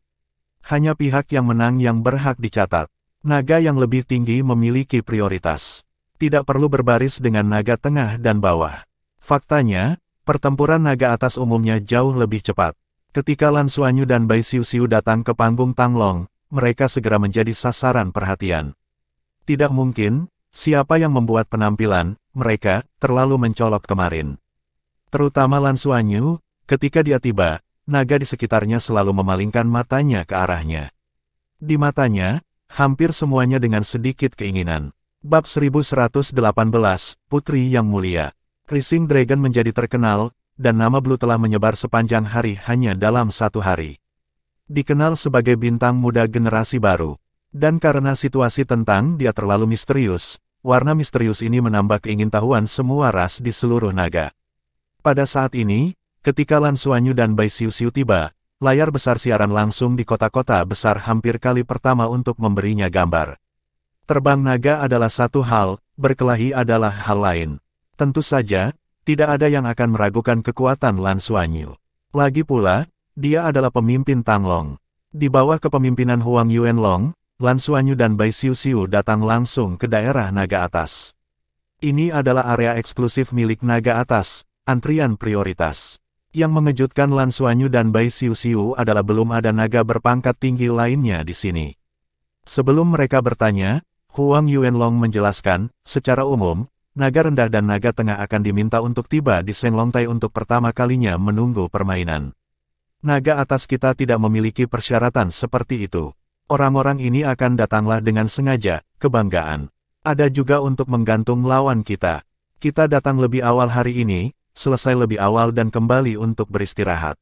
Hanya pihak yang menang yang berhak dicatat. Naga yang lebih tinggi memiliki prioritas. Tidak perlu berbaris dengan naga tengah dan bawah. Faktanya, pertempuran naga atas umumnya jauh lebih cepat. Ketika Lan Xuanyu dan Bai Xiuxiu datang ke panggung Tang Long, mereka segera menjadi sasaran perhatian. Tidak mungkin, siapa yang membuat penampilan mereka terlalu mencolok kemarin. Terutama Lan Xuanyu, ketika dia tiba, naga di sekitarnya selalu memalingkan matanya ke arahnya. Di matanya, hampir semuanya dengan sedikit keinginan. Bab 1118, Putri Yang Mulia. Rising Dragon menjadi terkenal, dan nama Blue telah menyebar sepanjang hari hanya dalam satu hari. Dikenal sebagai bintang muda generasi baru. Dan karena situasi tentang dia terlalu misterius, warna misterius ini menambah keingintahuan semua ras di seluruh naga. Pada saat ini, ketika Lan Xuanyu dan Bai Xiuxiu tiba, layar besar siaran langsung di kota-kota besar hampir kali pertama untuk memberinya gambar. Terbang naga adalah satu hal, berkelahi adalah hal lain. Tentu saja, tidak ada yang akan meragukan kekuatan Lan Xuanyu. Lagi pula, dia adalah pemimpin Tang Long. Di bawah kepemimpinan Huang Yuanlong, Lan Xuanyu dan Bai Xiuxiu datang langsung ke daerah naga atas. Ini adalah area eksklusif milik naga atas, antrian prioritas. Yang mengejutkan Lan Xuanyu dan Bai Xiuxiu adalah belum ada naga berpangkat tinggi lainnya di sini. Sebelum mereka bertanya, Huang Yuanlong menjelaskan, secara umum, naga rendah dan naga tengah akan diminta untuk tiba di Seng Longtai untuk pertama kalinya menunggu permainan. Naga atas kita tidak memiliki persyaratan seperti itu. Orang-orang ini akan datanglah dengan sengaja, kebanggaan. Ada juga untuk menggantung lawan kita. Kita datang lebih awal hari ini, selesai lebih awal dan kembali untuk beristirahat.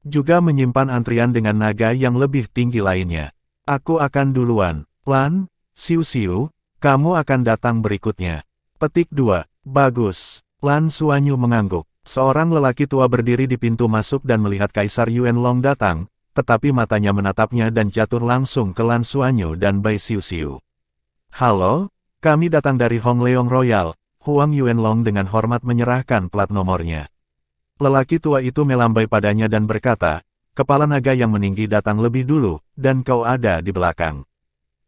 Juga menyimpan antrian dengan naga yang lebih tinggi lainnya. Aku akan duluan. Lan, Xiu, kamu akan datang berikutnya. Petik 2. Bagus. Lan Xuanyu mengangguk. Seorang lelaki tua berdiri di pintu masuk dan melihat Kaisar Yuanlong datang, tetapi matanya menatapnya dan jatuh langsung ke Lan Xuanyu dan Bai Xiu. Halo, kami datang dari Hong Leong Royal. Huang Yuanlong dengan hormat menyerahkan plat nomornya. Lelaki tua itu melambai padanya dan berkata, kepala naga yang meninggi datang lebih dulu, dan kau ada di belakang.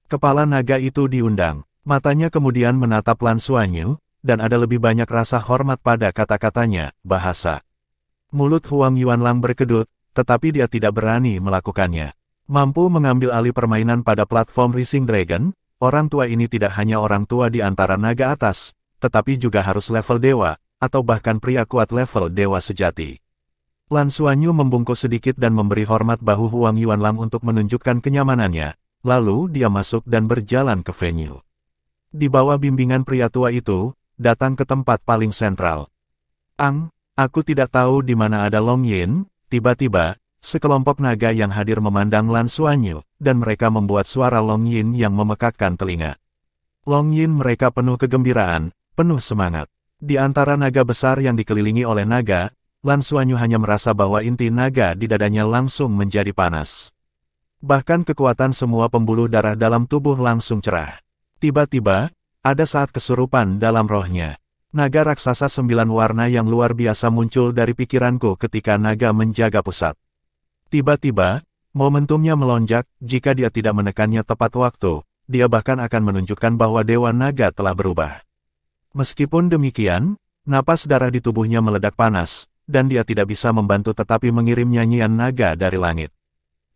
Kepala naga itu diundang. Matanya kemudian menatap Lan Xuanyu, dan ada lebih banyak rasa hormat pada kata-katanya, bahasa. Mulut Huang Yuanlang berkedut, tetapi dia tidak berani melakukannya. Mampu mengambil alih permainan pada platform Rising Dragon, orang tua ini tidak hanya orang tua di antara naga atas, tetapi juga harus level dewa, atau bahkan pria kuat level dewa sejati. Lan Xuanyu membungkuk sedikit dan memberi hormat bahu Huang Yuanlang untuk menunjukkan kenyamanannya, lalu dia masuk dan berjalan ke venue. Di bawah bimbingan pria tua itu, datang ke tempat paling sentral. Aku tidak tahu di mana ada Long Yin. Tiba-tiba, sekelompok naga yang hadir memandang Lan Xuanyu, dan mereka membuat suara Long Yin yang memekakkan telinga. Long Yin mereka penuh kegembiraan, penuh semangat. Di antara naga besar yang dikelilingi oleh naga, Lan Xuanyu hanya merasa bahwa inti naga di dadanya langsung menjadi panas. Bahkan kekuatan semua pembuluh darah dalam tubuh langsung cerah. Tiba-tiba, ada saat kesurupan dalam rohnya. Naga raksasa 9 warna yang luar biasa muncul dari pikiranku ketika naga menjaga pusat. Tiba-tiba, momentumnya melonjak, jika dia tidak menekannya tepat waktu, dia bahkan akan menunjukkan bahwa Dewa Naga telah berubah. Meskipun demikian, napas darah di tubuhnya meledak panas, dan dia tidak bisa membantu tetapi mengirim nyanyian naga dari langit.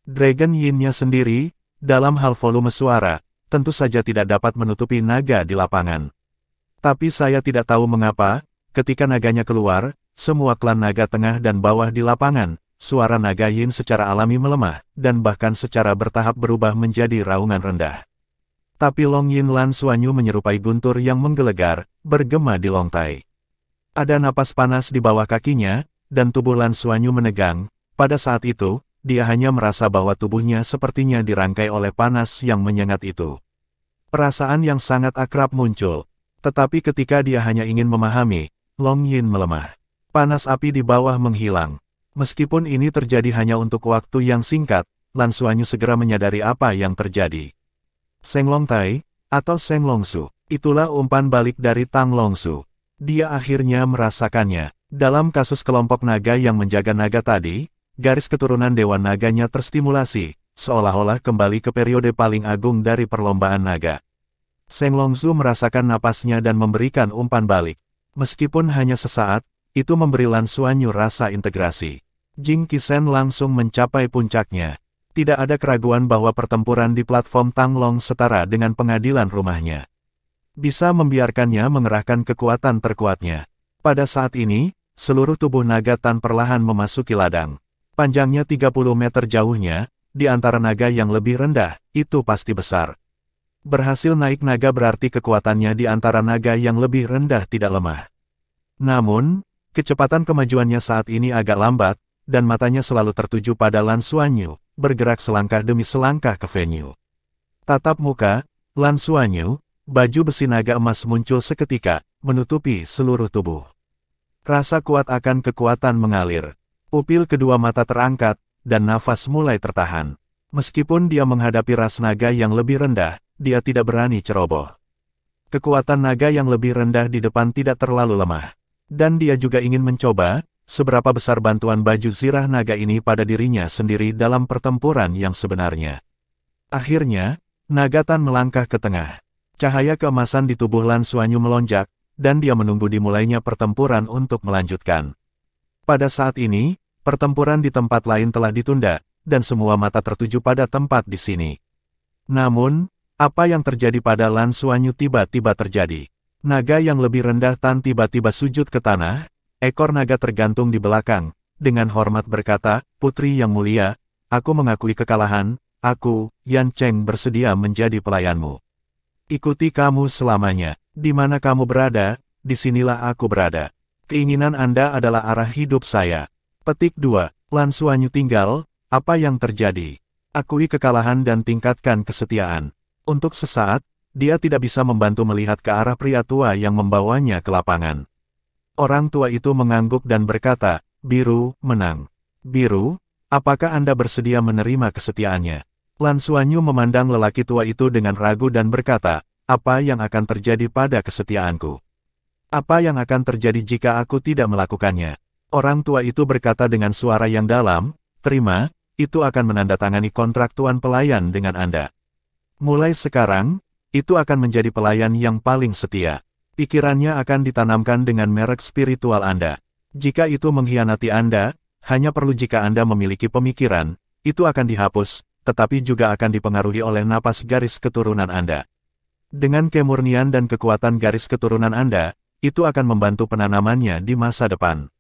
Dragon Yin-nya sendiri, dalam hal volume suara, tentu saja tidak dapat menutupi naga di lapangan. Tapi saya tidak tahu mengapa, ketika naganya keluar, semua klan naga tengah dan bawah di lapangan, suara naga Yin secara alami melemah, dan bahkan secara bertahap berubah menjadi raungan rendah. Tapi Long Yin Lan Xuanyu menyerupai guntur yang menggelegar, bergema di lontai. Ada napas panas di bawah kakinya, dan tubuh Lan Xuanyu menegang. Pada saat itu, dia hanya merasa bahwa tubuhnya sepertinya dirangkai oleh panas yang menyengat itu. Perasaan yang sangat akrab muncul. Tetapi ketika dia hanya ingin memahami, Long Yin melemah. Panas api di bawah menghilang. Meskipun ini terjadi hanya untuk waktu yang singkat, Lan Xuanyu segera menyadari apa yang terjadi. Seng Long Tai, atau Seng Long Su, itulah umpan balik dari Tang Long Su. Dia akhirnya merasakannya. Dalam kasus kelompok naga yang menjaga naga tadi, garis keturunan Dewa Naganya terstimulasi, seolah-olah kembali ke periode paling agung dari perlombaan naga. Seng Long Su merasakan napasnya dan memberikan umpan balik. Meskipun hanya sesaat, itu memberi Lan Xuanyu rasa integrasi. Jing Qisen langsung mencapai puncaknya. Tidak ada keraguan bahwa pertempuran di platform Tang Long setara dengan pengadilan rumahnya. Bisa membiarkannya mengerahkan kekuatan terkuatnya. Pada saat ini, seluruh tubuh naga Tan perlahan memasuki ladang. Panjangnya 30 meter jauhnya, di antara naga yang lebih rendah, itu pasti besar. Berhasil naik naga berarti kekuatannya di antara naga yang lebih rendah tidak lemah. Namun, kecepatan kemajuannya saat ini agak lambat, dan matanya selalu tertuju pada Lan Xuanyu, bergerak selangkah demi selangkah ke venue. Tatap muka, Lan Xuanyu, baju besi naga emas muncul seketika, menutupi seluruh tubuh. Rasa kuat akan kekuatan mengalir. Pupil kedua mata terangkat, dan nafas mulai tertahan. Meskipun dia menghadapi ras naga yang lebih rendah, dia tidak berani ceroboh. Kekuatan naga yang lebih rendah di depan tidak terlalu lemah. Dan dia juga ingin mencoba, seberapa besar bantuan baju zirah naga ini pada dirinya sendiri dalam pertempuran yang sebenarnya. Akhirnya, naga Tan melangkah ke tengah. Cahaya keemasan di tubuh Lan Xuanyu melonjak, dan dia menunggu dimulainya pertempuran untuk melanjutkan. Pada saat ini, pertempuran di tempat lain telah ditunda, dan semua mata tertuju pada tempat di sini. Namun, apa yang terjadi pada Lan Xuanyu tiba-tiba terjadi. Naga yang lebih rendah Tan tiba-tiba sujud ke tanah, ekor naga tergantung di belakang, dengan hormat berkata, "Putri yang mulia, aku mengakui kekalahan, aku, Yan Cheng bersedia menjadi pelayanmu. Ikuti kamu selamanya, di mana kamu berada, disinilah aku berada. Keinginan Anda adalah arah hidup saya." Petik 2. Lan Xuanyu tinggal, apa yang terjadi? Akui kekalahan dan tingkatkan kesetiaan. Untuk sesaat, dia tidak bisa membantu melihat ke arah pria tua yang membawanya ke lapangan. Orang tua itu mengangguk dan berkata, "Biru, menang. Biru, apakah Anda bersedia menerima kesetiaannya?" Lan Xuanyu memandang lelaki tua itu dengan ragu dan berkata, "Apa yang akan terjadi pada kesetiaanku? Apa yang akan terjadi jika aku tidak melakukannya?" Orang tua itu berkata dengan suara yang dalam, "Terima, itu akan menandatangani kontrak tuan pelayan dengan Anda. Mulai sekarang, itu akan menjadi pelayan yang paling setia. Pikirannya akan ditanamkan dengan merek spiritual Anda. Jika itu mengkhianati Anda, hanya perlu jika Anda memiliki pemikiran, itu akan dihapus, tetapi juga akan dipengaruhi oleh napas garis keturunan Anda. Dengan kemurnian dan kekuatan garis keturunan Anda, itu akan membantu penanamannya di masa depan.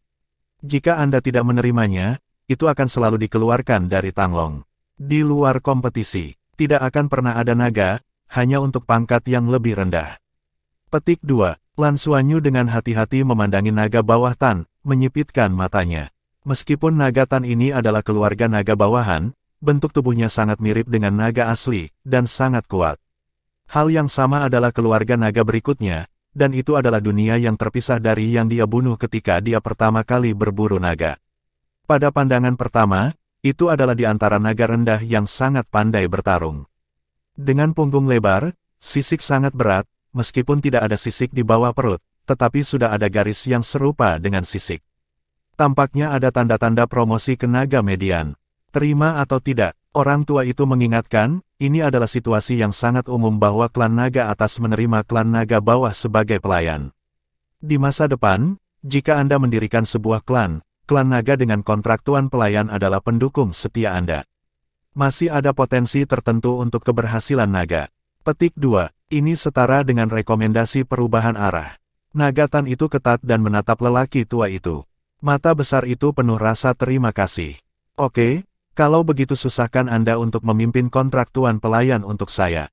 Jika Anda tidak menerimanya, itu akan selalu dikeluarkan dari Tanglong. Di luar kompetisi, tidak akan pernah ada naga, hanya untuk pangkat yang lebih rendah." Petik 2. Lan Xuanyu dengan hati-hati memandangi naga bawah Tan, menyipitkan matanya. Meskipun naga Tan ini adalah keluarga naga bawahan, bentuk tubuhnya sangat mirip dengan naga asli, dan sangat kuat. Hal yang sama adalah keluarga naga berikutnya, dan itu adalah dunia yang terpisah dari yang dia bunuh ketika dia pertama kali berburu naga. Pada pandangan pertama, itu adalah di antara naga rendah yang sangat pandai bertarung. Dengan punggung lebar, sisik sangat berat, meskipun tidak ada sisik di bawah perut, tetapi sudah ada garis yang serupa dengan sisik. Tampaknya ada tanda-tanda promosi ke naga median. Terima atau tidak, orang tua itu mengingatkan, ini adalah situasi yang sangat umum bahwa klan naga atas menerima klan naga bawah sebagai pelayan. Di masa depan, jika Anda mendirikan sebuah klan naga dengan kontrak tuan pelayan adalah pendukung setia Anda. Masih ada potensi tertentu untuk keberhasilan naga. Petik 2. Ini setara dengan rekomendasi perubahan arah. Naga Tan itu ketat dan menatap lelaki tua itu. Mata besar itu penuh rasa terima kasih. "Oke, kalau begitu susahkan Anda untuk memimpin kontrak tuan pelayan untuk saya.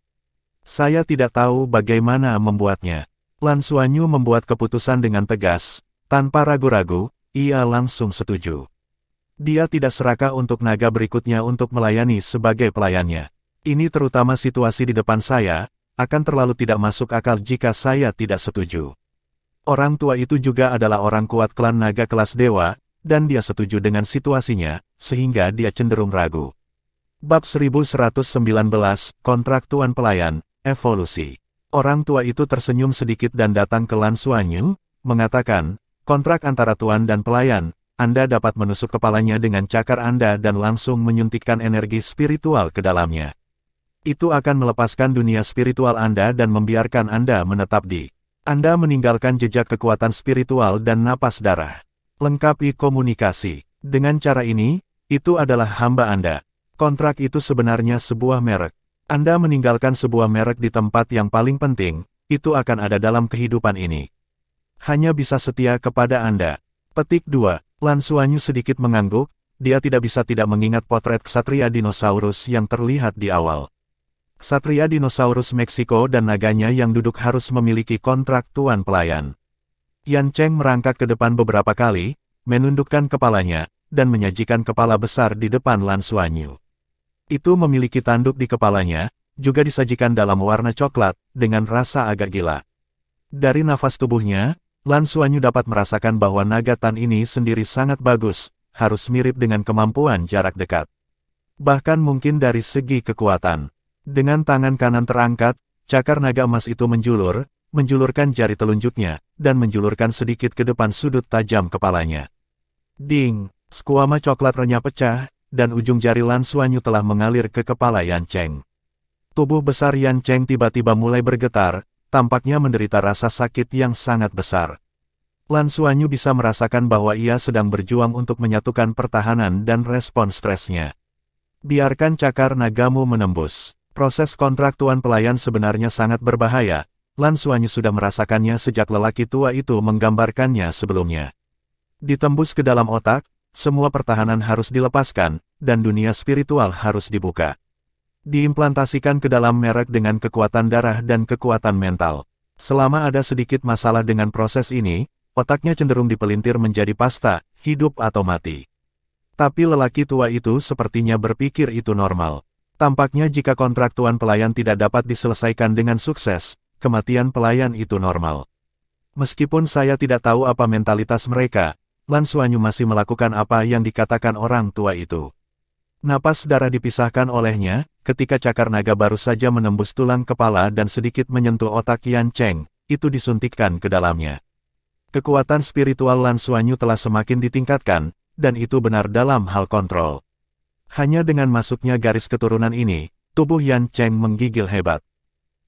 Saya tidak tahu bagaimana membuatnya." Lan Xuanyu membuat keputusan dengan tegas, tanpa ragu-ragu, ia langsung setuju. Dia tidak serakah untuk naga berikutnya untuk melayani sebagai pelayannya. "Ini terutama situasi di depan saya, akan terlalu tidak masuk akal jika saya tidak setuju." Orang tua itu juga adalah orang kuat klan naga kelas dewa, dan dia setuju dengan situasinya, sehingga dia cenderung ragu. Bab 1119, Kontrak Tuan Pelayan, Evolusi. Orang tua itu tersenyum sedikit dan datang ke Lan Xuanyu, mengatakan, "Kontrak antara tuan dan pelayan, Anda dapat menusuk kepalanya dengan cakar Anda dan langsung menyuntikkan energi spiritual ke dalamnya. Itu akan melepaskan dunia spiritual Anda dan membiarkan Anda menetap di. Anda meninggalkan jejak kekuatan spiritual dan napas darah. Lengkapi komunikasi. Dengan cara ini, itu adalah hamba Anda. Kontrak itu sebenarnya sebuah merek. Anda meninggalkan sebuah merek di tempat yang paling penting, itu akan ada dalam kehidupan ini. Hanya bisa setia kepada Anda." Petik 2. Lan Xuanyu sedikit mengangguk, dia tidak bisa tidak mengingat potret ksatria dinosaurus yang terlihat di awal. Ksatria dinosaurus Meksiko dan naganya yang duduk harus memiliki kontrak tuan pelayan. Yan Cheng merangkak ke depan beberapa kali, menundukkan kepalanya, dan menyajikan kepala besar di depan Lan Xuanyu. Itu memiliki tanduk di kepalanya, juga disajikan dalam warna coklat, dengan rasa agak gila. Dari nafas tubuhnya, Lan Xuanyu dapat merasakan bahwa naga Tan ini sendiri sangat bagus, harus mirip dengan kemampuan jarak dekat. Bahkan mungkin dari segi kekuatan. Dengan tangan kanan terangkat, cakar naga emas itu menjulurkan jari telunjuknya, dan menjulurkan sedikit ke depan sudut tajam kepalanya. Ding! Skuama coklat renyah pecah, dan ujung jari Lan Xuanyu telah mengalir ke kepala Yan Cheng. Tubuh besar Yan Cheng tiba-tiba mulai bergetar, tampaknya menderita rasa sakit yang sangat besar. Lan Xuanyu bisa merasakan bahwa ia sedang berjuang untuk menyatukan pertahanan dan respon stresnya. Biarkan cakar nagamu menembus. Proses kontrak tuan pelayan sebenarnya sangat berbahaya. Lan Xuanyu sudah merasakannya sejak lelaki tua itu menggambarkannya sebelumnya. Ditembus ke dalam otak, semua pertahanan harus dilepaskan, dan dunia spiritual harus dibuka. Diimplantasikan ke dalam merek dengan kekuatan darah dan kekuatan mental. Selama ada sedikit masalah dengan proses ini, otaknya cenderung dipelintir menjadi pasta, hidup atau mati. Tapi lelaki tua itu sepertinya berpikir itu normal. Tampaknya jika kontrak tuan pelayan tidak dapat diselesaikan dengan sukses, kematian pelayan itu normal. Meskipun saya tidak tahu apa mentalitas mereka, Lan Xuanyu masih melakukan apa yang dikatakan orang tua itu. Napas darah dipisahkan olehnya, ketika cakar naga baru saja menembus tulang kepala dan sedikit menyentuh otak Yan Cheng, itu disuntikkan ke dalamnya. Kekuatan spiritual Lan Xuanyu telah semakin ditingkatkan, dan itu benar dalam hal kontrol. Hanya dengan masuknya garis keturunan ini, tubuh Yan Cheng menggigil hebat.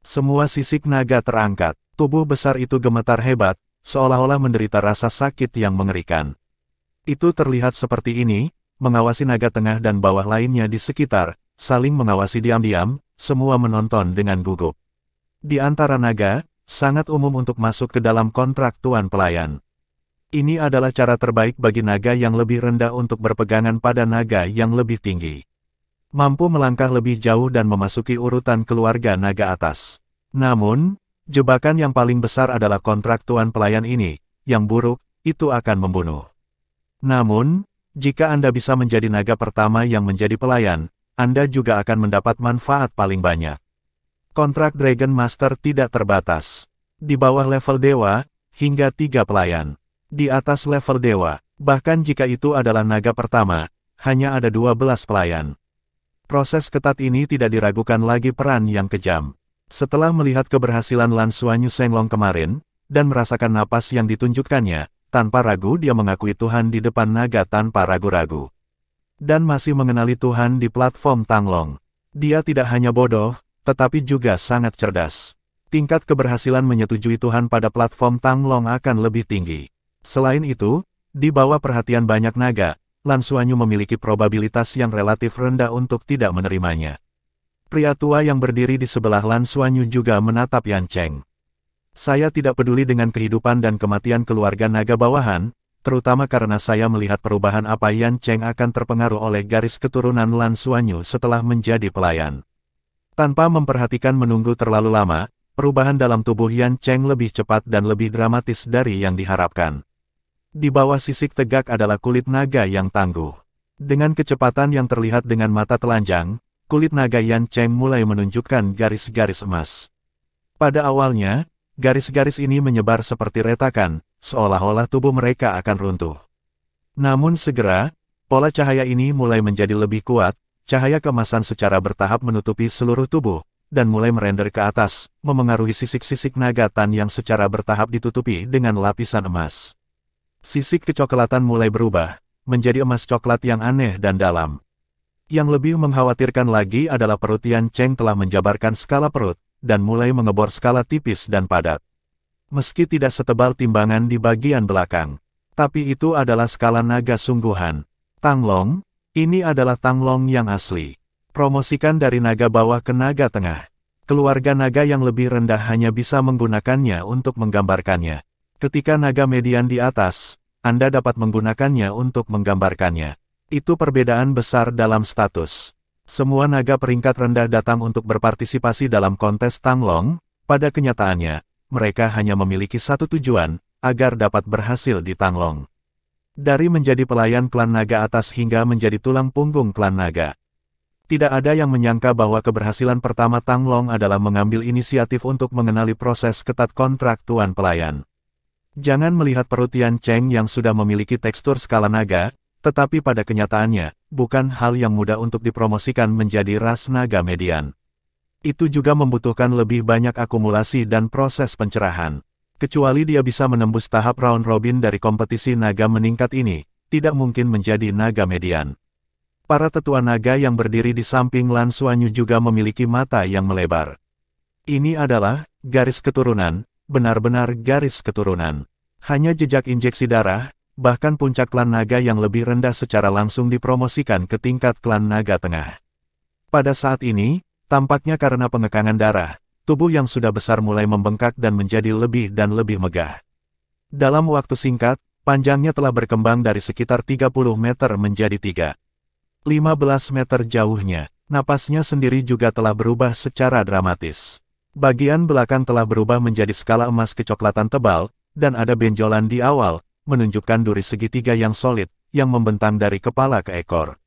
Semua sisik naga terangkat, tubuh besar itu gemetar hebat, seolah-olah menderita rasa sakit yang mengerikan. Itu terlihat seperti ini, mengawasi naga tengah dan bawah lainnya di sekitar, saling mengawasi diam-diam, semua menonton dengan gugup. Di antara naga, sangat umum untuk masuk ke dalam kontrak tuan pelayan. Ini adalah cara terbaik bagi naga yang lebih rendah untuk berpegangan pada naga yang lebih tinggi. Mampu melangkah lebih jauh dan memasuki urutan keluarga naga atas. Namun, jebakan yang paling besar adalah kontrak tuan pelayan ini, yang buruk, itu akan membunuh. Namun, jika Anda bisa menjadi naga pertama yang menjadi pelayan, Anda juga akan mendapat manfaat paling banyak. Kontrak Dragon Master tidak terbatas. Di bawah level dewa, hingga 3 pelayan. Di atas level dewa, bahkan jika itu adalah naga pertama, hanya ada 12 pelayan. Proses ketat ini tidak diragukan lagi peran yang kejam. Setelah melihat keberhasilan Lan Xuanyu Shenglong kemarin, dan merasakan napas yang ditunjukkannya, tanpa ragu dia mengakui Tuhan di depan naga tanpa ragu-ragu. Dan masih mengenali Tuhan di platform Tanglong. Dia tidak hanya bodoh, tetapi juga sangat cerdas. Tingkat keberhasilan menyetujui Tuhan pada platform Tanglong akan lebih tinggi. Selain itu, di bawah perhatian banyak naga, Lan Xuanyu memiliki probabilitas yang relatif rendah untuk tidak menerimanya. Pria tua yang berdiri di sebelah Lan Xuanyu juga menatap Yan Cheng. Saya tidak peduli dengan kehidupan dan kematian keluarga naga bawahan, terutama karena saya melihat perubahan apa Yan Cheng akan terpengaruh oleh garis keturunan Lan Xuanyu setelah menjadi pelayan. Tanpa memperhatikan menunggu terlalu lama, perubahan dalam tubuh Yan Cheng lebih cepat dan lebih dramatis dari yang diharapkan. Di bawah sisik tegak adalah kulit naga yang tangguh. Dengan kecepatan yang terlihat dengan mata telanjang, kulit naga Yan Cheng mulai menunjukkan garis-garis emas. Pada awalnya, garis-garis ini menyebar seperti retakan, seolah-olah tubuh mereka akan runtuh. Namun segera, pola cahaya ini mulai menjadi lebih kuat, cahaya keemasan secara bertahap menutupi seluruh tubuh, dan mulai merender ke atas, memengaruhi sisik-sisik naga tan yang secara bertahap ditutupi dengan lapisan emas. Sisik kecoklatan mulai berubah, menjadi emas coklat yang aneh dan dalam. Yang lebih mengkhawatirkan lagi adalah perut Yan Cheng telah menjabarkan skala perut, dan mulai mengebor skala tipis dan padat. Meski tidak setebal timbangan di bagian belakang, tapi itu adalah skala naga sungguhan. Tanglong, ini adalah Tanglong yang asli. Promosikan dari naga bawah ke naga tengah. Keluarga naga yang lebih rendah hanya bisa menggunakannya untuk menggambarkannya. Ketika naga median di atas, Anda dapat menggunakannya untuk menggambarkannya. Itu perbedaan besar dalam status. Semua naga peringkat rendah datang untuk berpartisipasi dalam kontes Tanglong, pada kenyataannya, mereka hanya memiliki satu tujuan, agar dapat berhasil di Tanglong. Dari menjadi pelayan klan naga atas hingga menjadi tulang punggung klan naga. Tidak ada yang menyangka bahwa keberhasilan pertama Tanglong adalah mengambil inisiatif untuk mengenali proses ketat kontrak tuan pelayan. Jangan melihat perut Yan Cheng yang sudah memiliki tekstur skala naga, tetapi pada kenyataannya, bukan hal yang mudah untuk dipromosikan menjadi ras naga median. Itu juga membutuhkan lebih banyak akumulasi dan proses pencerahan. Kecuali dia bisa menembus tahap round robin dari kompetisi naga meningkat ini, tidak mungkin menjadi naga median. Para tetua naga yang berdiri di samping Lan Xuanyu juga memiliki mata yang melebar. Ini adalah garis keturunan, benar-benar garis keturunan. Hanya jejak injeksi darah, bahkan puncak klan naga yang lebih rendah secara langsung dipromosikan ke tingkat klan naga tengah. Pada saat ini, tampaknya karena pengekangan darah, tubuh yang sudah besar mulai membengkak dan menjadi lebih dan lebih megah. Dalam waktu singkat, panjangnya telah berkembang dari sekitar 30 meter menjadi 3,15 meter jauhnya. Napasnya sendiri juga telah berubah secara dramatis. Bagian belakang telah berubah menjadi skala emas kecoklatan tebal, dan ada benjolan di awal, menunjukkan duri segitiga yang solid, yang membentang dari kepala ke ekor.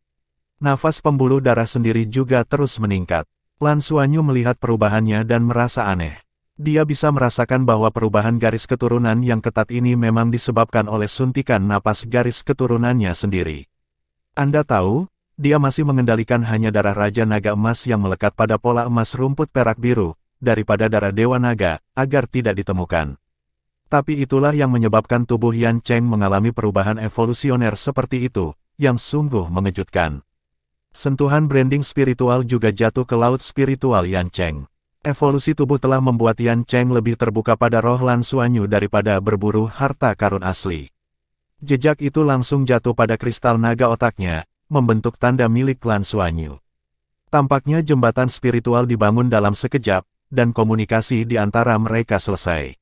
Nafas pembuluh darah sendiri juga terus meningkat. Lan Xuanyu melihat perubahannya dan merasa aneh. Dia bisa merasakan bahwa perubahan garis keturunan yang ketat ini memang disebabkan oleh suntikan napas garis keturunannya sendiri. Anda tahu, dia masih mengendalikan hanya darah Raja Naga Emas yang melekat pada pola emas rumput perak biru, daripada darah Dewa Naga, agar tidak ditemukan. Tapi itulah yang menyebabkan tubuh Yan Cheng mengalami perubahan evolusioner seperti itu, yang sungguh mengejutkan. Sentuhan branding spiritual juga jatuh ke laut spiritual Yan Cheng. Evolusi tubuh telah membuat Yan Cheng lebih terbuka pada roh Lan Xuanyu daripada berburu harta karun asli. Jejak itu langsung jatuh pada kristal naga otaknya, membentuk tanda milik Lan Xuanyu. Tampaknya jembatan spiritual dibangun dalam sekejap, dan komunikasi di antara mereka selesai.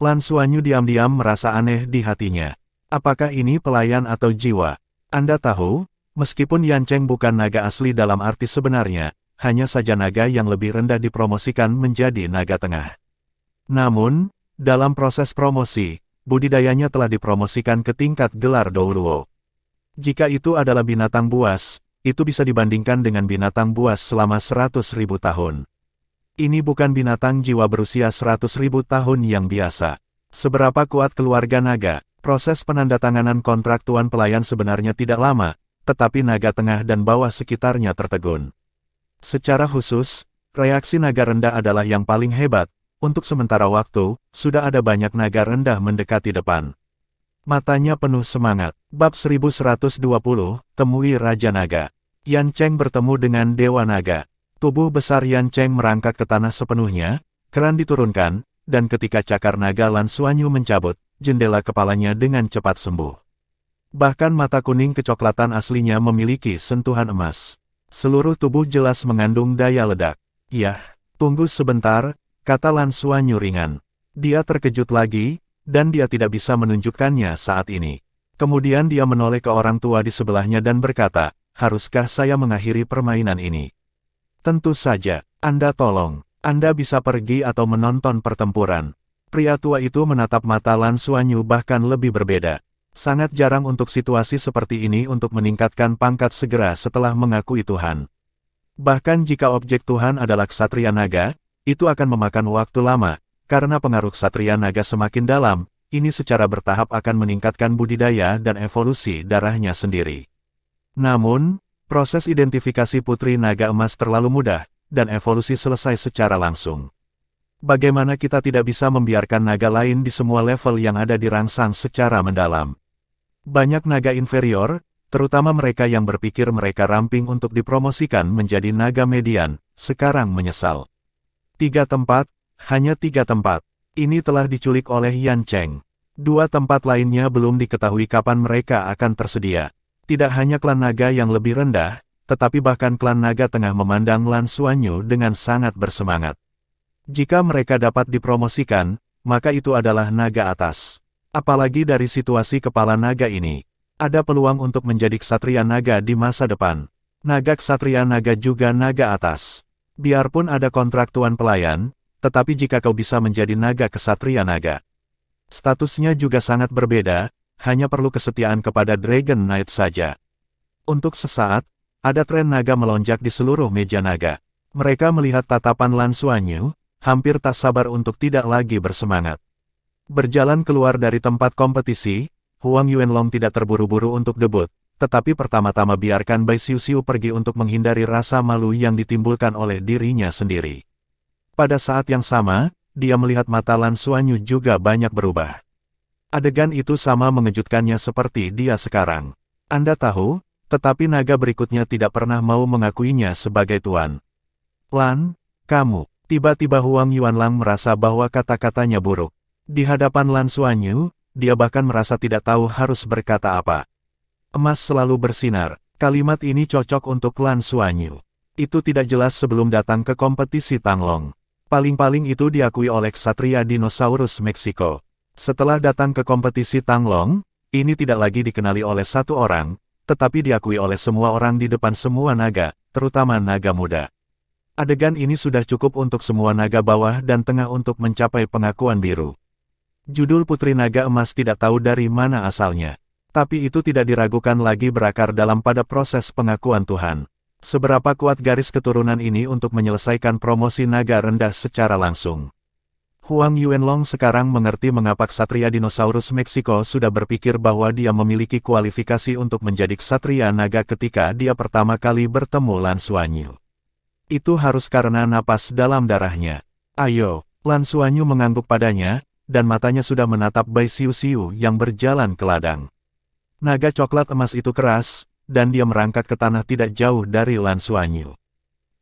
Lan Xuanyu diam-diam merasa aneh di hatinya. Apakah ini pelayan atau jiwa? Anda tahu, meskipun Yan Cheng bukan naga asli dalam arti sebenarnya, hanya saja naga yang lebih rendah dipromosikan menjadi naga tengah. Namun, dalam proses promosi, budidayanya telah dipromosikan ke tingkat gelar Douruo. Jika itu adalah binatang buas, itu bisa dibandingkan dengan binatang buas selama 100.000 tahun. Ini bukan binatang jiwa berusia 100.000 tahun yang biasa. Seberapa kuat keluarga naga, proses penandatanganan kontrak tuan pelayan sebenarnya tidak lama, tetapi naga tengah dan bawah sekitarnya tertegun. Secara khusus, reaksi naga rendah adalah yang paling hebat. Untuk sementara waktu, sudah ada banyak naga rendah mendekati depan. Matanya penuh semangat. Bab 1120, Temui Raja Naga. Yan Cheng bertemu dengan Dewa Naga. Tubuh besar Yan Cheng merangkak ke tanah sepenuhnya, keran diturunkan, dan ketika cakar naga Lan Xuanyu mencabut, jendela kepalanya dengan cepat sembuh. Bahkan mata kuning kecoklatan aslinya memiliki sentuhan emas. Seluruh tubuh jelas mengandung daya ledak. Yah, tunggu sebentar, kata Lan Xuanyu ringan. Dia terkejut lagi, dan dia tidak bisa menunjukkannya saat ini. Kemudian dia menoleh ke orang tua di sebelahnya dan berkata, haruskah saya mengakhiri permainan ini? Tentu saja, Anda tolong. Anda bisa pergi atau menonton pertempuran. Pria tua itu menatap mata Lan Xuanyu bahkan lebih berbeda. Sangat jarang untuk situasi seperti ini untuk meningkatkan pangkat segera setelah mengakui Tuhan. Bahkan jika objek Tuhan adalah ksatria naga, itu akan memakan waktu lama, karena pengaruh ksatria naga semakin dalam, ini secara bertahap akan meningkatkan budidaya dan evolusi darahnya sendiri. Namun, proses identifikasi putri naga emas terlalu mudah, dan evolusi selesai secara langsung. Bagaimana kita tidak bisa membiarkan naga lain di semua level yang ada dirangsang secara mendalam? Banyak naga inferior, terutama mereka yang berpikir mereka ramping untuk dipromosikan menjadi naga median, sekarang menyesal. 3 tempat, hanya 3 tempat. Ini telah diculik oleh Yan Cheng. 2 tempat lainnya belum diketahui kapan mereka akan tersedia. Tidak hanya klan naga yang lebih rendah, tetapi bahkan klan naga tengah memandang Lan Xuanyu dengan sangat bersemangat. Jika mereka dapat dipromosikan, maka itu adalah naga atas. Apalagi dari situasi kepala naga ini, ada peluang untuk menjadi ksatria naga di masa depan. Naga ksatria naga juga naga atas. Biarpun ada kontrak tuan pelayan, tetapi jika kau bisa menjadi naga ksatria naga, statusnya juga sangat berbeda, hanya perlu kesetiaan kepada Dragon Knight saja. Untuk sesaat, ada tren naga melonjak di seluruh meja naga. Mereka melihat tatapan Lan Xuanyu, hampir tak sabar untuk tidak lagi bersemangat. Berjalan keluar dari tempat kompetisi, Huang Yuanlong tidak terburu-buru untuk debut, tetapi pertama-tama biarkan Bai Xiuxiu pergi untuk menghindari rasa malu yang ditimbulkan oleh dirinya sendiri. Pada saat yang sama, dia melihat mata Lan Xuanyu juga banyak berubah. Adegan itu sama mengejutkannya seperti dia sekarang. Anda tahu, tetapi naga berikutnya tidak pernah mau mengakuinya sebagai tuan. Lan, kamu. Tiba-tiba Huang Yuanlang merasa bahwa kata-katanya buruk. Di hadapan Lan Xuanyu, dia bahkan merasa tidak tahu harus berkata apa. Emas selalu bersinar, kalimat ini cocok untuk Lan Xuanyu. Itu tidak jelas sebelum datang ke kompetisi Tanglong. Paling-paling itu diakui oleh ksatria dinosaurus Meksiko. Setelah datang ke kompetisi Tanglong, ini tidak lagi dikenali oleh satu orang, tetapi diakui oleh semua orang di depan semua naga, terutama naga muda. Adegan ini sudah cukup untuk semua naga bawah dan tengah untuk mencapai pengakuan biru. Judul Putri Naga Emas tidak tahu dari mana asalnya. Tapi itu tidak diragukan lagi berakar dalam pada proses pengakuan Tuhan. Seberapa kuat garis keturunan ini untuk menyelesaikan promosi naga rendah secara langsung. Huang Yuanlong sekarang mengerti mengapa ksatria dinosaurus Meksiko sudah berpikir bahwa dia memiliki kualifikasi untuk menjadi ksatria naga ketika dia pertama kali bertemu Lan Xuanyu. Itu harus karena napas dalam darahnya. Ayo, Lan Xuanyu mengangguk padanya, dan matanya sudah menatap Bai Xiu yang berjalan ke ladang. Naga coklat emas itu keras, dan dia merangkak ke tanah tidak jauh dari Lan Xuanyu.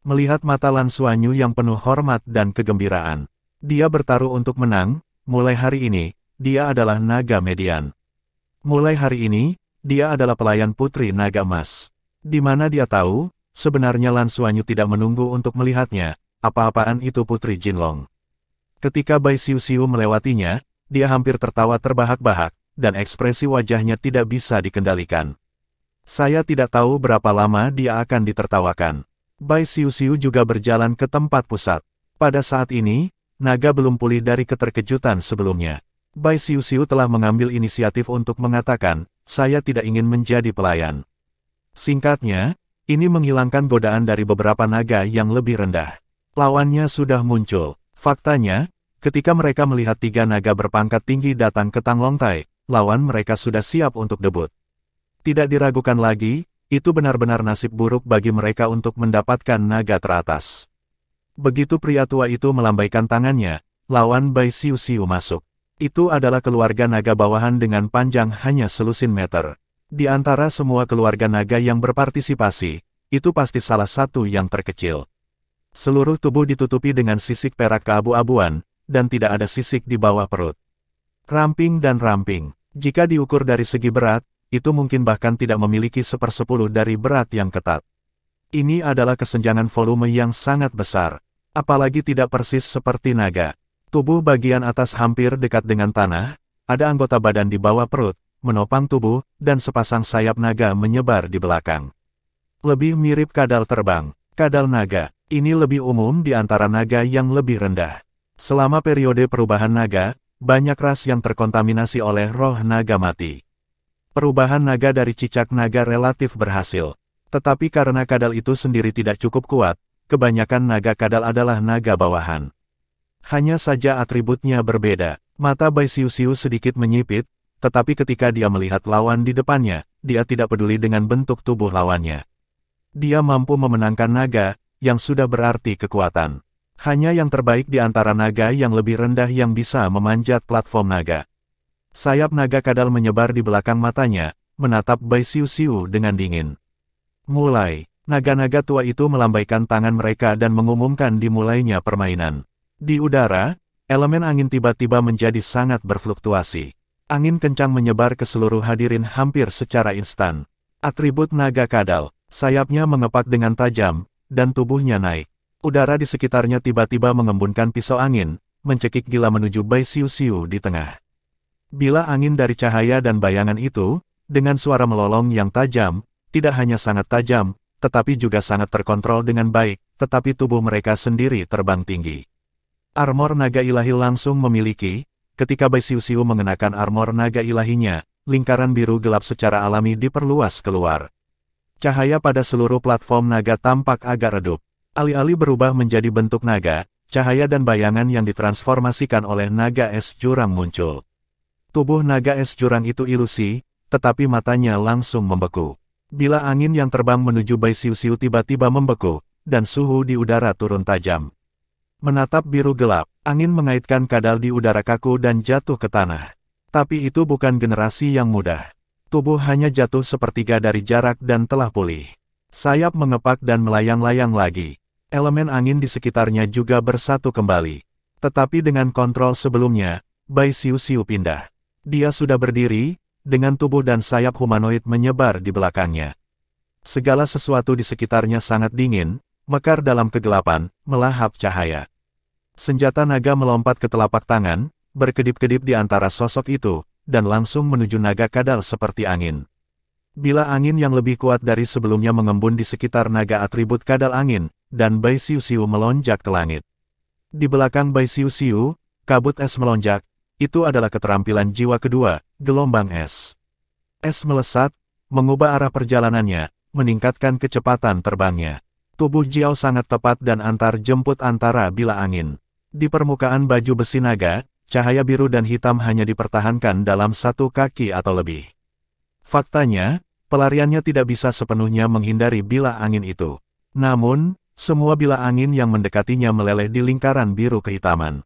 Melihat mata Lan Xuanyu yang penuh hormat dan kegembiraan, dia bertaruh untuk menang. Mulai hari ini, dia adalah naga median. Mulai hari ini, dia adalah pelayan putri naga emas. Di mana dia tahu, sebenarnya Lan Xuanyu tidak menunggu untuk melihatnya, apa-apaan itu putri Jinlong. Ketika Bai Xiu melewatinya, dia hampir tertawa terbahak-bahak, dan ekspresi wajahnya tidak bisa dikendalikan. Saya tidak tahu berapa lama dia akan ditertawakan. Bai Xiu juga berjalan ke tempat pusat. Pada saat ini, naga belum pulih dari keterkejutan sebelumnya. Bai Xiu telah mengambil inisiatif untuk mengatakan, saya tidak ingin menjadi pelayan. Singkatnya, ini menghilangkan godaan dari beberapa naga yang lebih rendah. Lawannya sudah muncul. Faktanya, ketika mereka melihat 3 naga berpangkat tinggi datang ke Tang Longtai, lawan mereka sudah siap untuk debut. Tidak diragukan lagi, itu benar-benar nasib buruk bagi mereka untuk mendapatkan naga teratas. Begitu pria tua itu melambaikan tangannya, lawan Bai Xiu masuk. Itu adalah keluarga naga bawahan dengan panjang hanya selusin meter. Di antara semua keluarga naga yang berpartisipasi, itu pasti salah satu yang terkecil. Seluruh tubuh ditutupi dengan sisik perak keabu-abuan, dan tidak ada sisik di bawah perut. Ramping dan ramping. Jika diukur dari segi berat, itu mungkin bahkan tidak memiliki 1/10 dari berat yang ketat. Ini adalah kesenjangan volume yang sangat besar. Apalagi tidak persis seperti naga. Tubuh bagian atas hampir dekat dengan tanah, ada anggota badan di bawah perut, menopang tubuh, dan sepasang sayap naga menyebar di belakang. Lebih mirip kadal terbang. Kadal naga, ini lebih umum di antara naga yang lebih rendah. Selama periode perubahan naga, banyak ras yang terkontaminasi oleh roh naga mati. Perubahan naga dari cicak naga relatif berhasil. Tetapi karena kadal itu sendiri tidak cukup kuat, kebanyakan naga kadal adalah naga bawahan. Hanya saja atributnya berbeda. Mata Bai Xiu sedikit menyipit, tetapi ketika dia melihat lawan di depannya, dia tidak peduli dengan bentuk tubuh lawannya. Dia mampu memenangkan naga, yang sudah berarti kekuatan. Hanya yang terbaik di antara naga yang lebih rendah yang bisa memanjat platform naga. Sayap naga kadal menyebar di belakang matanya, menatap Bai Xiu dengan dingin. Mulai, naga-naga tua itu melambaikan tangan mereka dan mengumumkan dimulainya permainan. Di udara, elemen angin tiba-tiba menjadi sangat berfluktuasi. Angin kencang menyebar ke seluruh hadirin hampir secara instan. Atribut naga kadal, sayapnya mengepak dengan tajam, dan tubuhnya naik. Udara di sekitarnya tiba-tiba mengembunkan pisau angin, mencekik gila menuju Bai Xiu di tengah. Bila angin dari cahaya dan bayangan itu, dengan suara melolong yang tajam, tidak hanya sangat tajam, tetapi juga sangat terkontrol dengan baik, tetapi tubuh mereka sendiri terbang tinggi. Armor naga ilahi langsung memiliki, ketika Bai Xiu mengenakan armor naga ilahinya, lingkaran biru gelap secara alami diperluas keluar. Cahaya pada seluruh platform naga tampak agak redup. Alih-alih berubah menjadi bentuk naga, cahaya dan bayangan yang ditransformasikan oleh naga es jurang muncul. Tubuh naga es jurang itu ilusi, tetapi matanya langsung membeku. Bila angin yang terbang menuju Bai Xiu tiba-tiba membeku, dan suhu di udara turun tajam. Menatap biru gelap, angin mengaitkan kadal di udara kaku dan jatuh ke tanah. Tapi itu bukan generasi yang mudah. Tubuh hanya jatuh sepertiga dari jarak dan telah pulih. Sayap mengepak dan melayang-layang lagi. Elemen angin di sekitarnya juga bersatu kembali. Tetapi dengan kontrol sebelumnya, Bai Xiu pindah. Dia sudah berdiri, dengan tubuh dan sayap humanoid menyebar di belakangnya. Segala sesuatu di sekitarnya sangat dingin, mekar dalam kegelapan, melahap cahaya. Senjata naga melompat ke telapak tangan, berkedip-kedip di antara sosok itu, dan langsung menuju naga kadal seperti angin. Bila angin yang lebih kuat dari sebelumnya mengembun di sekitar naga atribut kadal angin, dan Bai Xiu melonjak ke langit. Di belakang Bai Xiu, kabut es melonjak. Itu adalah keterampilan jiwa kedua, gelombang es. Es melesat, mengubah arah perjalanannya, meningkatkan kecepatan terbangnya. Tubuh Jiao sangat tepat dan antar jemput antara bila angin. Di permukaan baju besi naga, cahaya biru dan hitam hanya dipertahankan dalam satu kaki atau lebih. Faktanya, pelariannya tidak bisa sepenuhnya menghindari bila angin itu. Namun, semua bila angin yang mendekatinya meleleh di lingkaran biru kehitaman.